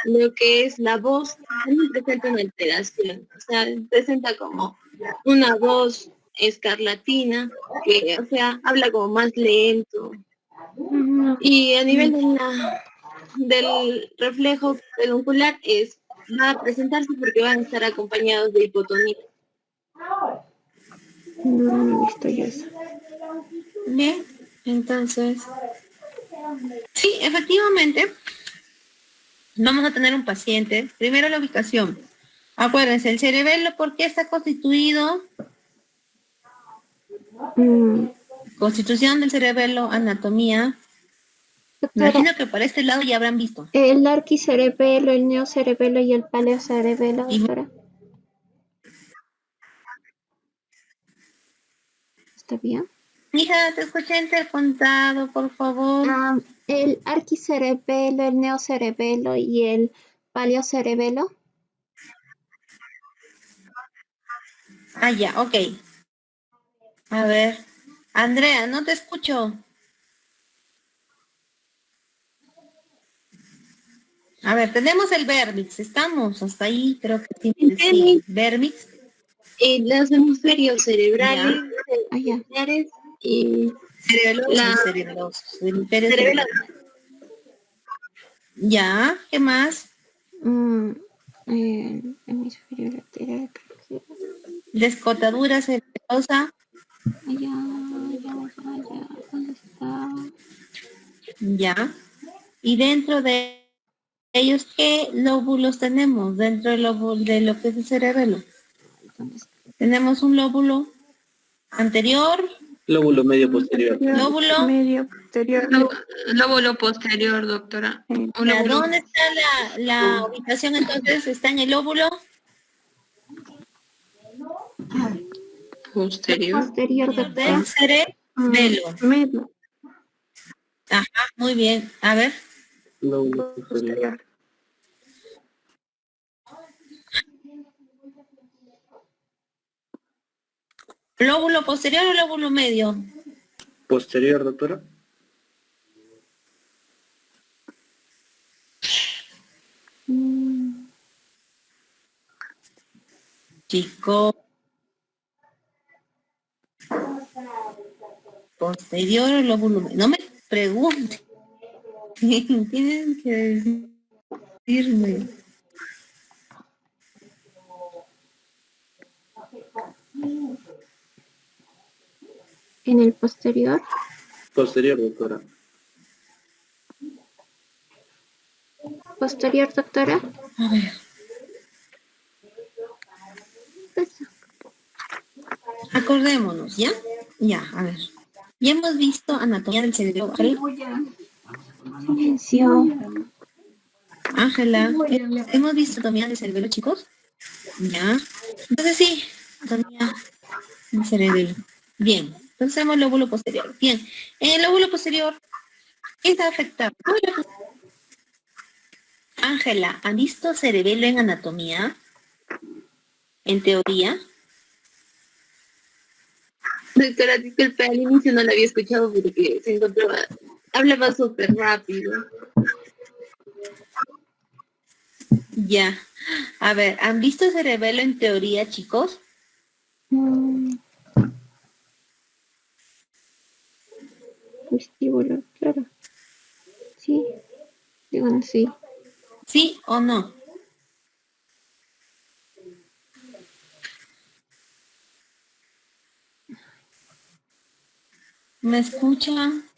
lo que es la voz, también presenta una alteración, o sea, presenta como una voz escarlatina, que, o sea, habla como más lento, y a nivel del reflejo peduncular va a presentarse porque van a estar acompañados de hipotonía. No, listo, ya eso. Bien. Entonces, sí, efectivamente, vamos a tener un paciente. Primero la ubicación. Acuérdense, el cerebelo, ¿por qué está constituido? Constitución del cerebelo, anatomía. Me Doctora, imagino que para este lado ya habrán visto. el arquicerebelo, el neocerebelo y el paleocerebelo, Y- doctora. ¿Está bien? Hija, te escuché intercontado, por favor. El arquicerebelo, el neocerebelo y el paleocerebelo. Ah, ya, ok. A ver. Andrea, no te escucho. A ver, tenemos el Vernix, estamos hasta ahí, creo que sí. Vernix, Los hemisferios cerebrales, ya. Ya. cerebrales y Cerebelosos, hemisferio cerebelo. cerebral. Ya, ¿qué más? El hemisferio lateral. Descotadura cerebelosa, Ya. ¿Dónde está? ya. Y dentro de ellos, ¿qué lóbulos tenemos dentro del lóbulo de lo que es el cerebelo? ¿Dónde está? Tenemos un lóbulo anterior, Lóbulo medio posterior. lóbulo. Medio posterior. Lóbulo posterior, doctora. Un ¿A lóbulo dónde está la ubicación entonces? ¿Está en el lóbulo? posterior. Posterior, doctora. Del cerebelo. Medio Ajá, muy bien. A ver. Lóbulo posterior. posterior. ¿Lóbulo posterior o lóbulo medio? Posterior, doctora. Chico. Posterior o lóbulo medio. No me pregunten. Tienen que decirme. En el posterior. Posterior, doctora. Posterior, doctora. A ver. Acordémonos, ¿ya? Ya, a ver. Ya hemos visto anatomía del cerebro. Silencio. Ángela, ¿hemos visto anatomía del cerebro, chicos? Ya. Entonces sí, anatomía del cerebro. Bien. Entonces tenemos el lóbulo posterior. Bien. En el lóbulo posterior, ¿qué está afectado? Ángela, ¿han visto cerebelo en anatomía? En teoría. Doctora, disculpe, al inicio no la había escuchado porque se encontraba, hablaba súper rápido. Ya. A ver, ¿han visto cerebelo en teoría, chicos? Vestíbulo, claro. Sí. Digo, sí. ¿Sí o no? ¿Me escuchan?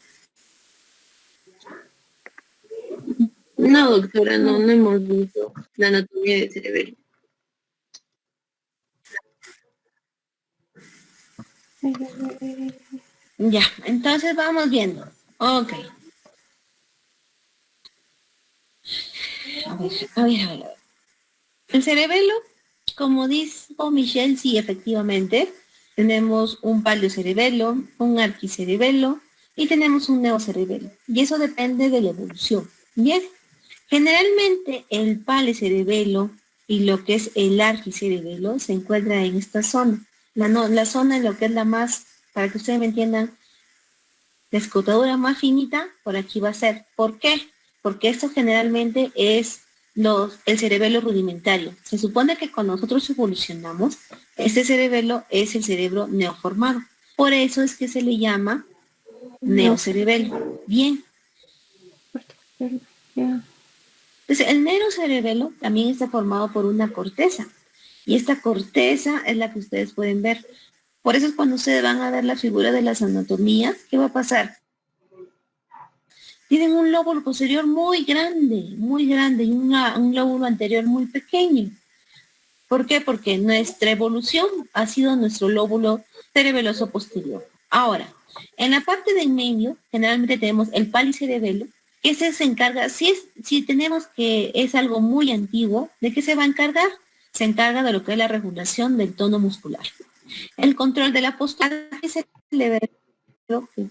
No, doctora, no hemos visto la anatomía del cerebelo. Ya, entonces vamos viendo. Ok. A ver. El cerebelo, como dijo Michelle, sí, efectivamente, tenemos un paleocerebelo, un arquicerebelo y tenemos un neocerebelo. Y eso depende de la evolución. Bien, generalmente el paleocerebelo y lo que es el arquicerebelo se encuentra en esta zona. La zona en lo que es la más, para que ustedes me entiendan, la escotadura más finita, por aquí va a ser. ¿Por qué? Porque esto generalmente es el cerebelo rudimentario. Se supone que cuando nosotros evolucionamos, este cerebelo es el cerebro neoformado. Por eso es que se le llama neocerebelo. Bien. Entonces, el neurocerebelo también está formado por una corteza. Y esta corteza es la que ustedes pueden ver. Por eso es cuando ustedes van a ver la figura de las anatomías, ¿qué va a pasar? Tienen un lóbulo posterior muy grande, y un lóbulo anterior muy pequeño. ¿Por qué? Porque nuestra evolución ha sido nuestro lóbulo cerebeloso posterior. Ahora, en la parte de en medio, generalmente tenemos el palicerebelo, que ese se encarga, si tenemos que es algo muy antiguo, ¿de qué se va a encargar? Se encarga de lo que es la regulación del tono muscular. El control de la postura, que se le ve, que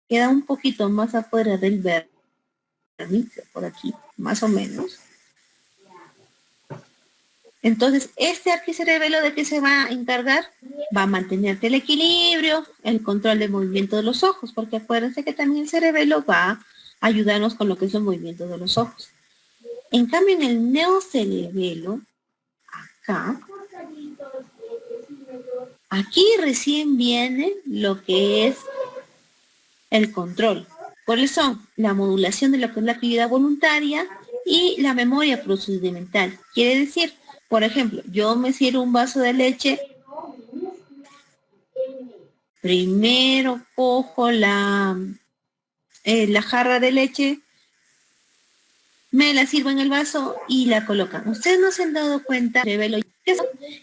queda un poquito más afuera del vértice, por aquí, más o menos. Entonces, este arquicerebelo, ¿de qué se va a encargar? Va a mantenerte el equilibrio, el control del movimiento de los ojos, porque acuérdense que también el cerebelo va a ayudarnos con lo que es el movimiento de los ojos. En cambio, en el neocerebelo, acá, aquí recién viene lo que es el control. ¿Cuáles son? La modulación de lo que es la actividad voluntaria y la memoria procedimental. Quiere decir, por ejemplo, yo me sirvo un vaso de leche, primero cojo la jarra de leche, me la sirvo en el vaso y la colocan. Ustedes no se han dado cuenta,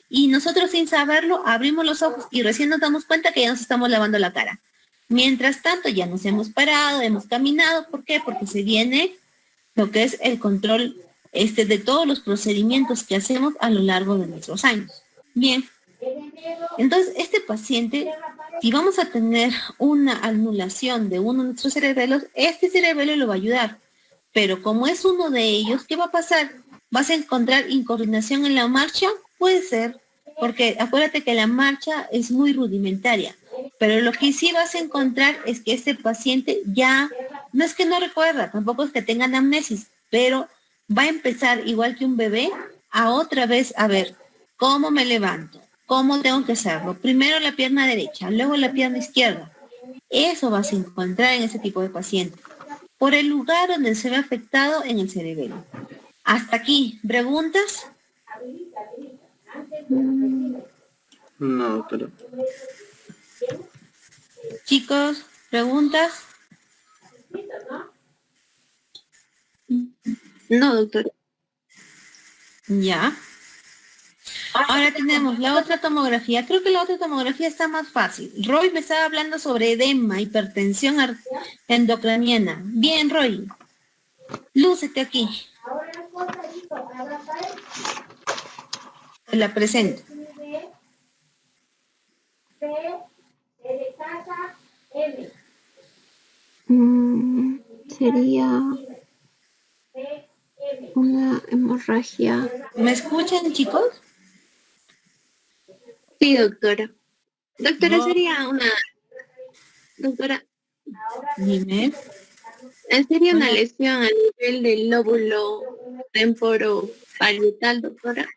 y nosotros sin saberlo abrimos los ojos y recién nos damos cuenta que ya nos estamos lavando la cara. Mientras tanto ya nos hemos parado, hemos caminado. ¿Por qué? Porque se viene lo que es el control de todos los procedimientos que hacemos a lo largo de nuestros años. Bien, entonces este paciente, si vamos a tener una anulación de uno de nuestros cerebelos, este cerebelo lo va a ayudar. Pero como es uno de ellos, ¿qué va a pasar? ¿Vas a encontrar incoordinación en la marcha? Puede ser, porque acuérdate que la marcha es muy rudimentaria. Pero lo que sí vas a encontrar es que este paciente ya, no es que no recuerda, tampoco es que tenga amnesis, pero va a empezar, igual que un bebé, a otra vez a ver cómo me levanto, cómo tengo que hacerlo. Primero la pierna derecha, luego la pierna izquierda. Eso vas a encontrar en ese tipo de paciente, por el lugar donde se ve afectado en el cerebelo. Hasta aquí, ¿preguntas? No, pero... Chicos, ¿preguntas? No, doctora. Ya. Ahora tenemos la otra tomografía. Creo que la otra tomografía está más fácil. Roy me estaba hablando sobre edema, hipertensión endocraniana. Bien, Roy. Lúcete aquí. Te la presento. Sería una hemorragia. ¿Me escuchan, chicos? Sí, doctora. Doctora, No. sería una... Doctora, Dime. ¿sería una Hola. lesión a nivel del lóbulo temporo parietal, doctora?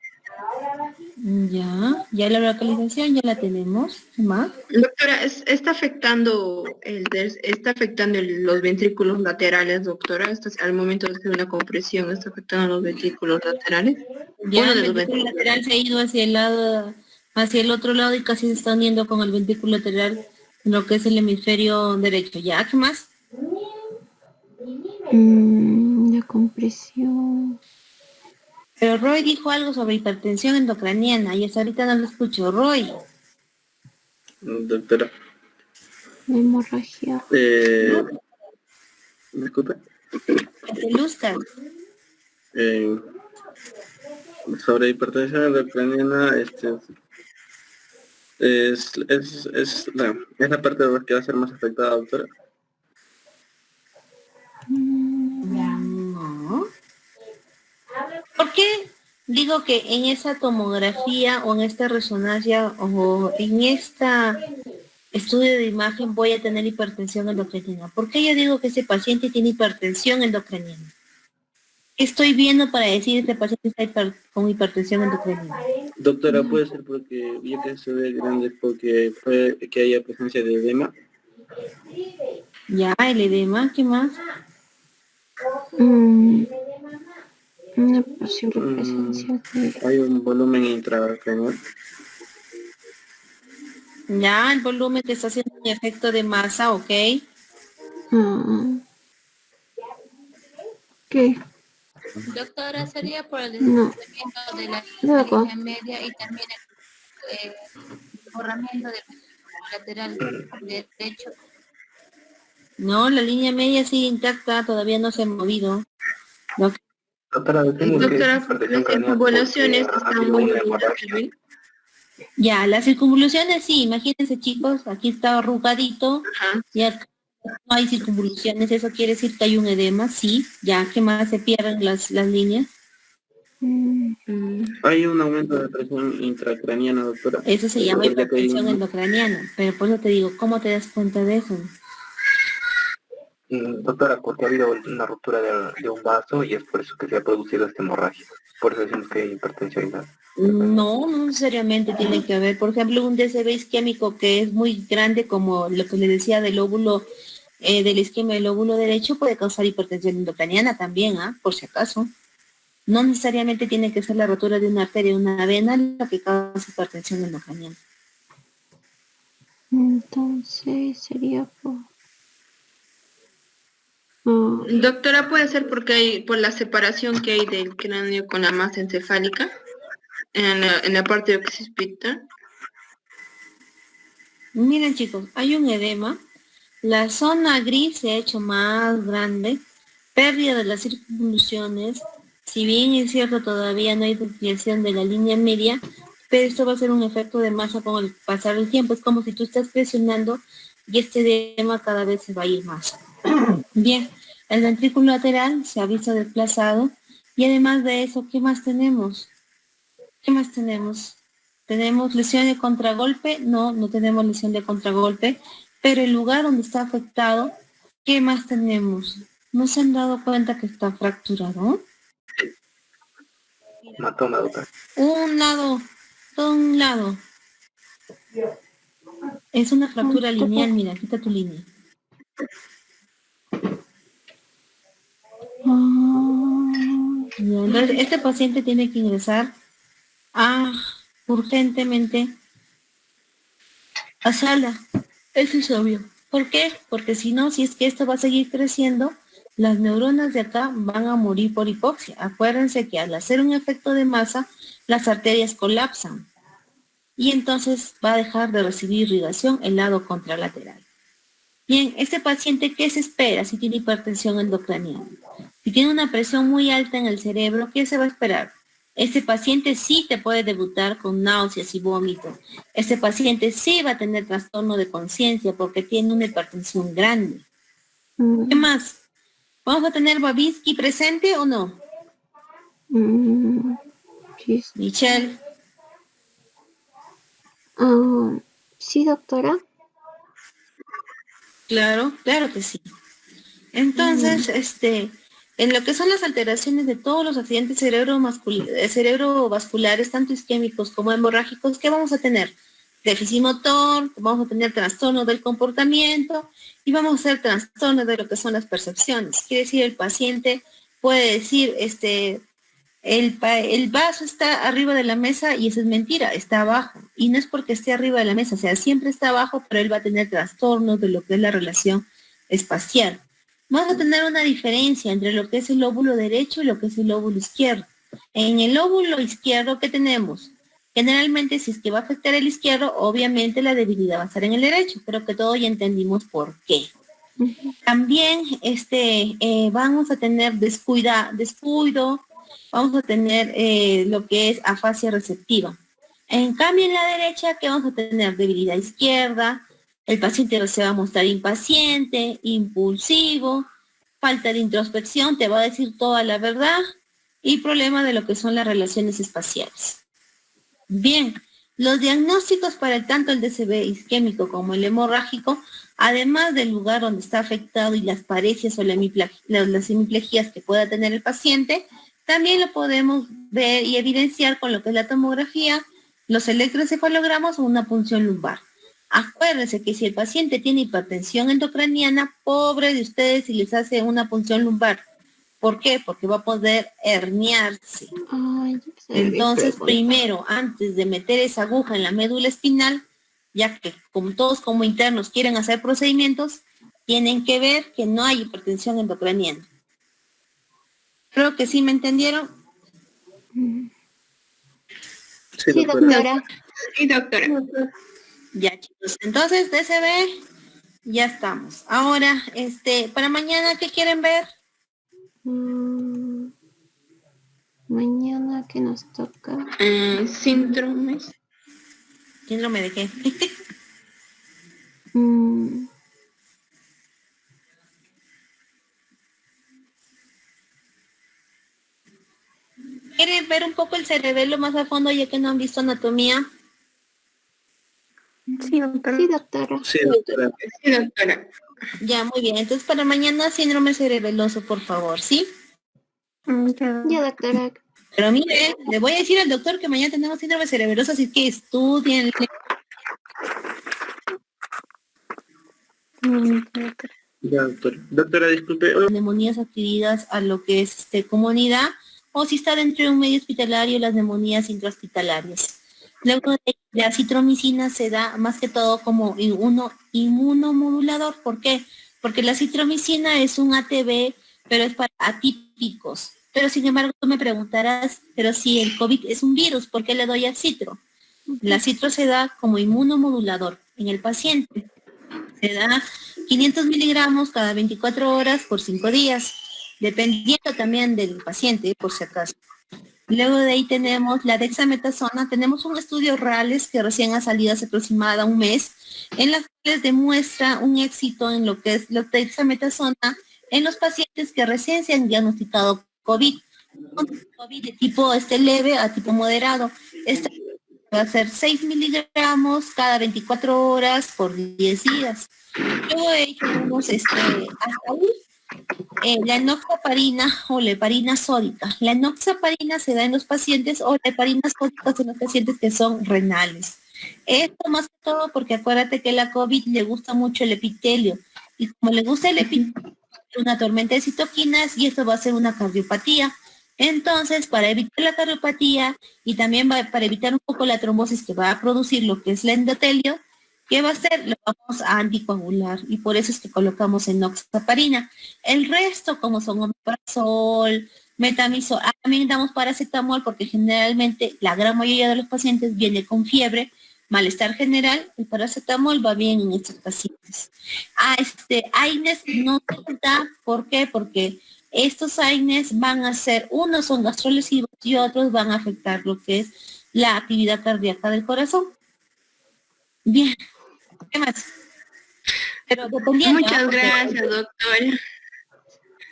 Ya la localización ya la tenemos. ¿Qué más? Doctora, está afectando los ventrículos laterales, doctora. Al momento de hacer una compresión, está afectando los ventrículos laterales. Ya Uno el de los ventrículo ventrículos. lateral se ha ido hacia el lado, hacia el otro lado y casi se está uniendo con el ventrículo lateral, lo que es el hemisferio derecho. ¿Ya? ¿Qué más? La compresión. Pero Roy dijo algo sobre hipertensión endocraniana y hasta ahorita no lo escucho. Roy, Doctora, La hemorragia. disculpe, que te luzcas. eh, sobre hipertensión endocraniana, es la parte que va a ser más afectada, doctora. No. ¿Por qué digo que en esa tomografía o en esta resonancia o en esta estudio de imagen voy a tener hipertensión endocriniana? ¿Por qué yo digo que ese paciente tiene hipertensión endocriniana? ¿Qué estoy viendo para decir este paciente está con hipertensión endocriniana? Doctora, puede ser porque ya que se ve grande porque puede que haya presencia de edema. Ya, el edema, ¿qué más? Una posible presencia de... Hay un volumen intracraneal. Ya, el volumen que está haciendo un efecto de masa, ¿ok? ¿Qué? Doctora, sería por el No. deslizamiento de la Luego. línea media y también el borramiento del lateral derecho. No, la línea media sigue intacta, todavía no se ha movido. No. Doctora, decimos que es Doctora, hipertensión las craneal porque circunvalaciones ha están habido muy una unidas, hemorragia. ¿ven? Ya, las circunvoluciones sí, imagínense chicos, aquí está arrugadito, Ajá. y acá no hay circunvoluciones, eso quiere decir que hay un edema, sí, ya, ¿qué más se pierden las líneas? Hay un aumento de presión intracraniana, doctora. Eso se llama Ya que hay hipertensión endocraniana, pero por eso te digo, ¿cómo te das cuenta de eso? Doctora, porque ha habido una ruptura de un vaso y es por eso que se ha producido esta hemorragia. Por eso decimos que hay hipertensión. No, no necesariamente tiene que haber, por ejemplo, un DCB isquémico que es muy grande, como lo que le decía del óvulo, del isquemia del óvulo derecho, puede causar hipertensión endocraniana también, por si acaso. No necesariamente tiene que ser la rotura de una arteria o una vena lo que causa hipertensión endocraniana. Entonces sería por... Doctora, puede ser por la separación que hay del cráneo con la masa encefálica en la parte occipita. Miren chicos, hay un edema, la zona gris se ha hecho más grande, pérdida de las circunvoluciones, si bien es cierto todavía no hay desviación de la línea media, pero esto va a ser un efecto de masa con el pasar del tiempo, es como si tú estás presionando y este edema cada vez se va a ir más. Bien, el ventrículo lateral se ha visto desplazado y además de eso, ¿qué más tenemos? ¿Qué más tenemos? ¿Tenemos lesión de contragolpe? No, no tenemos lesión de contragolpe, pero el lugar donde está afectado, ¿qué más tenemos? ¿No se han dado cuenta que está fracturado? Hematoma, doctora. Un lado, todo un lado. Es una fractura lineal, mira, quita tu línea. Entonces, este paciente tiene que ingresar urgentemente a sala. Eso es obvio. ¿Por qué? Porque si no, si es que esto va a seguir creciendo, las neuronas de acá van a morir por hipoxia. Acuérdense que al hacer un efecto de masa, las arterias colapsan. Y entonces va a dejar de recibir irrigación el lado contralateral. Bien, este paciente, ¿qué se espera si tiene hipertensión endocraniana? Si tiene una presión muy alta en el cerebro, ¿qué se va a esperar? Este paciente sí te puede debutar con náuseas y vómitos. Este paciente sí va a tener trastorno de conciencia porque tiene una hipertensión grande. ¿Qué más? ¿Vamos a tener Babinski presente o no? Michelle. Sí, doctora. Claro, claro que sí. Entonces, En lo que son las alteraciones de todos los accidentes cerebrovasculares, tanto isquémicos como hemorrágicos, ¿qué vamos a tener? Déficit motor, vamos a tener trastornos del comportamiento y vamos a hacer trastornos de lo que son las percepciones. Quiere decir, el paciente puede decir, el vaso está arriba de la mesa y eso es mentira, está abajo. Y no es porque esté arriba de la mesa, o sea, siempre está abajo, pero él va a tener trastornos de lo que es la relación espacial. Vamos a tener una diferencia entre lo que es el lóbulo derecho y lo que es el lóbulo izquierdo. En el lóbulo izquierdo, ¿qué tenemos? Generalmente, si es que va a afectar el izquierdo, obviamente la debilidad va a estar en el derecho. Creo que todos ya entendimos por qué. También vamos a tener descuido, vamos a tener lo que es afasia receptiva. En cambio, en la derecha, ¿qué vamos a tener? Debilidad izquierda, el paciente se va a mostrar impaciente, impulsivo, falta de introspección, te va a decir toda la verdad y problema de lo que son las relaciones espaciales. Bien, los diagnósticos para tanto el DCB isquémico como el hemorrágico, además del lugar donde está afectado y las paresias o las hemiplejías que pueda tener el paciente, también lo podemos ver y evidenciar con lo que es la tomografía, los electroencefalogramas o una punción lumbar. Acuérdense que si el paciente tiene hipertensión endocraniana, pobre de ustedes si les hace una punción lumbar. ¿Por qué? Porque va a poder herniarse. Entonces, primero, antes de meter esa aguja en la médula espinal, ya que como todos como internos quieren hacer procedimientos, tienen que ver que no hay hipertensión endocraniana. Creo que sí me entendieron. Sí, doctora. Sí, doctora. Ya, chicos. Entonces, DCB, ya estamos. Ahora, para mañana, ¿qué quieren ver? Mañana, ¿qué nos toca? Síndromes. ¿Síndrome de qué? ¿Quieren ver un poco el cerebelo más a fondo ya que no han visto anatomía? Sí, doctora. Sí, doctora. Sí, doctora. Sí, doctora. Ya, muy bien. Entonces, para mañana, síndrome cerebeloso, por favor, ¿sí? Ya, doctora. Pero mire, le voy a decir al doctor que mañana tenemos síndrome cerebeloso, así que estudien. Ya, doctora. Doctora, disculpe. Neumonías adquiridas a lo que es comunidad, o si está dentro de un medio hospitalario, las neumonías intrahospitalarias. Luego la citromicina se da más que todo como inmunomodulador. ¿Por qué? Porque la citromicina es un ATB, pero es para atípicos. Pero sin embargo, tú me preguntarás, pero si el COVID es un virus, ¿por qué le doy al citro? La citro se da como inmunomodulador en el paciente. Se da 500 miligramos cada 24 horas por 5 días, dependiendo también del paciente, por si acaso. Luego de ahí tenemos la dexametasona. Tenemos un estudio RALES que recién ha salido hace aproximadamente un mes, en las cuales demuestra un éxito en lo que es la dexametasona en los pacientes que recién se han diagnosticado COVID. COVID de tipo leve a tipo moderado. Esta va a ser 6 miligramos cada 24 horas por 10 días. Luego de ahí tenemos la enoxaparina o la heparina sódica. La enoxaparina se da en los pacientes o la heparina sódica en los pacientes que son renales. Esto más que todo porque acuérdate que la COVID le gusta mucho el epitelio. Y como le gusta el epitelio, una tormenta de citoquinas y esto va a ser una cardiopatía. Entonces, para evitar la cardiopatía y también para evitar un poco la trombosis que va a producir lo que es el endotelio, ¿qué va a hacer? Lo vamos a anticoagular y por eso es que colocamos enoxaparina. El resto, como son omeprazol, metamizol, también damos paracetamol porque generalmente la gran mayoría de los pacientes viene con fiebre, malestar general, el paracetamol va bien en estos pacientes. AINES no se da, ¿por qué? Porque estos AINES van a ser, unos son gastrolesivos y otros van a afectar lo que es la actividad cardíaca del corazón. Bien, ¿qué más? Pero dependiendo, muchas gracias, doctora.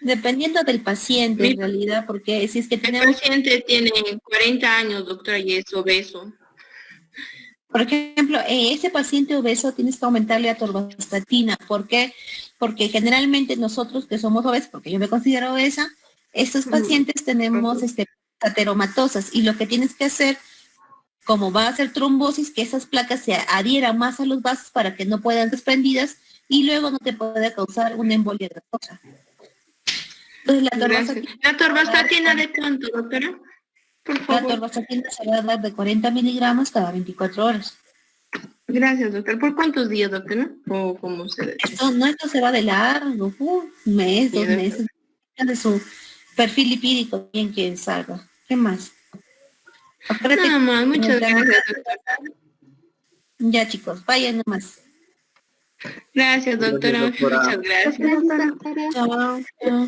Dependiendo del paciente, en realidad, porque si es que tenemos... El paciente tiene 40 años, doctora, y es obeso. Por ejemplo, ese paciente obeso tienes que aumentarle atorvastatina. ¿Por qué? Porque generalmente nosotros que somos obesos, porque yo me considero obesa, Estos pacientes tenemos ateromatosas y lo que tienes que hacer, como va a hacer trombosis, que esas placas se adhieran más a los vasos para que no puedan desprendidas y luego no te pueda causar una embolia gasosa. Entonces, ¿La torvastatina de cuánto, doctora? Por la favor. torvastatina se va a dar de 40 miligramos cada 24 horas. Gracias, doctor. ¿Por cuántos días, doctora? ¿O cómo se Esto se va de largo, un mes, 2 meses, de su perfil lipídico, bien que salga. ¿Qué más? Acuérdate Nada más, que muchas gracias, doctora. Ya, chicos, vayan nomás. Gracias, doctora. Gracias, doctora. Muchas gracias. Gracias, doctora. Chao.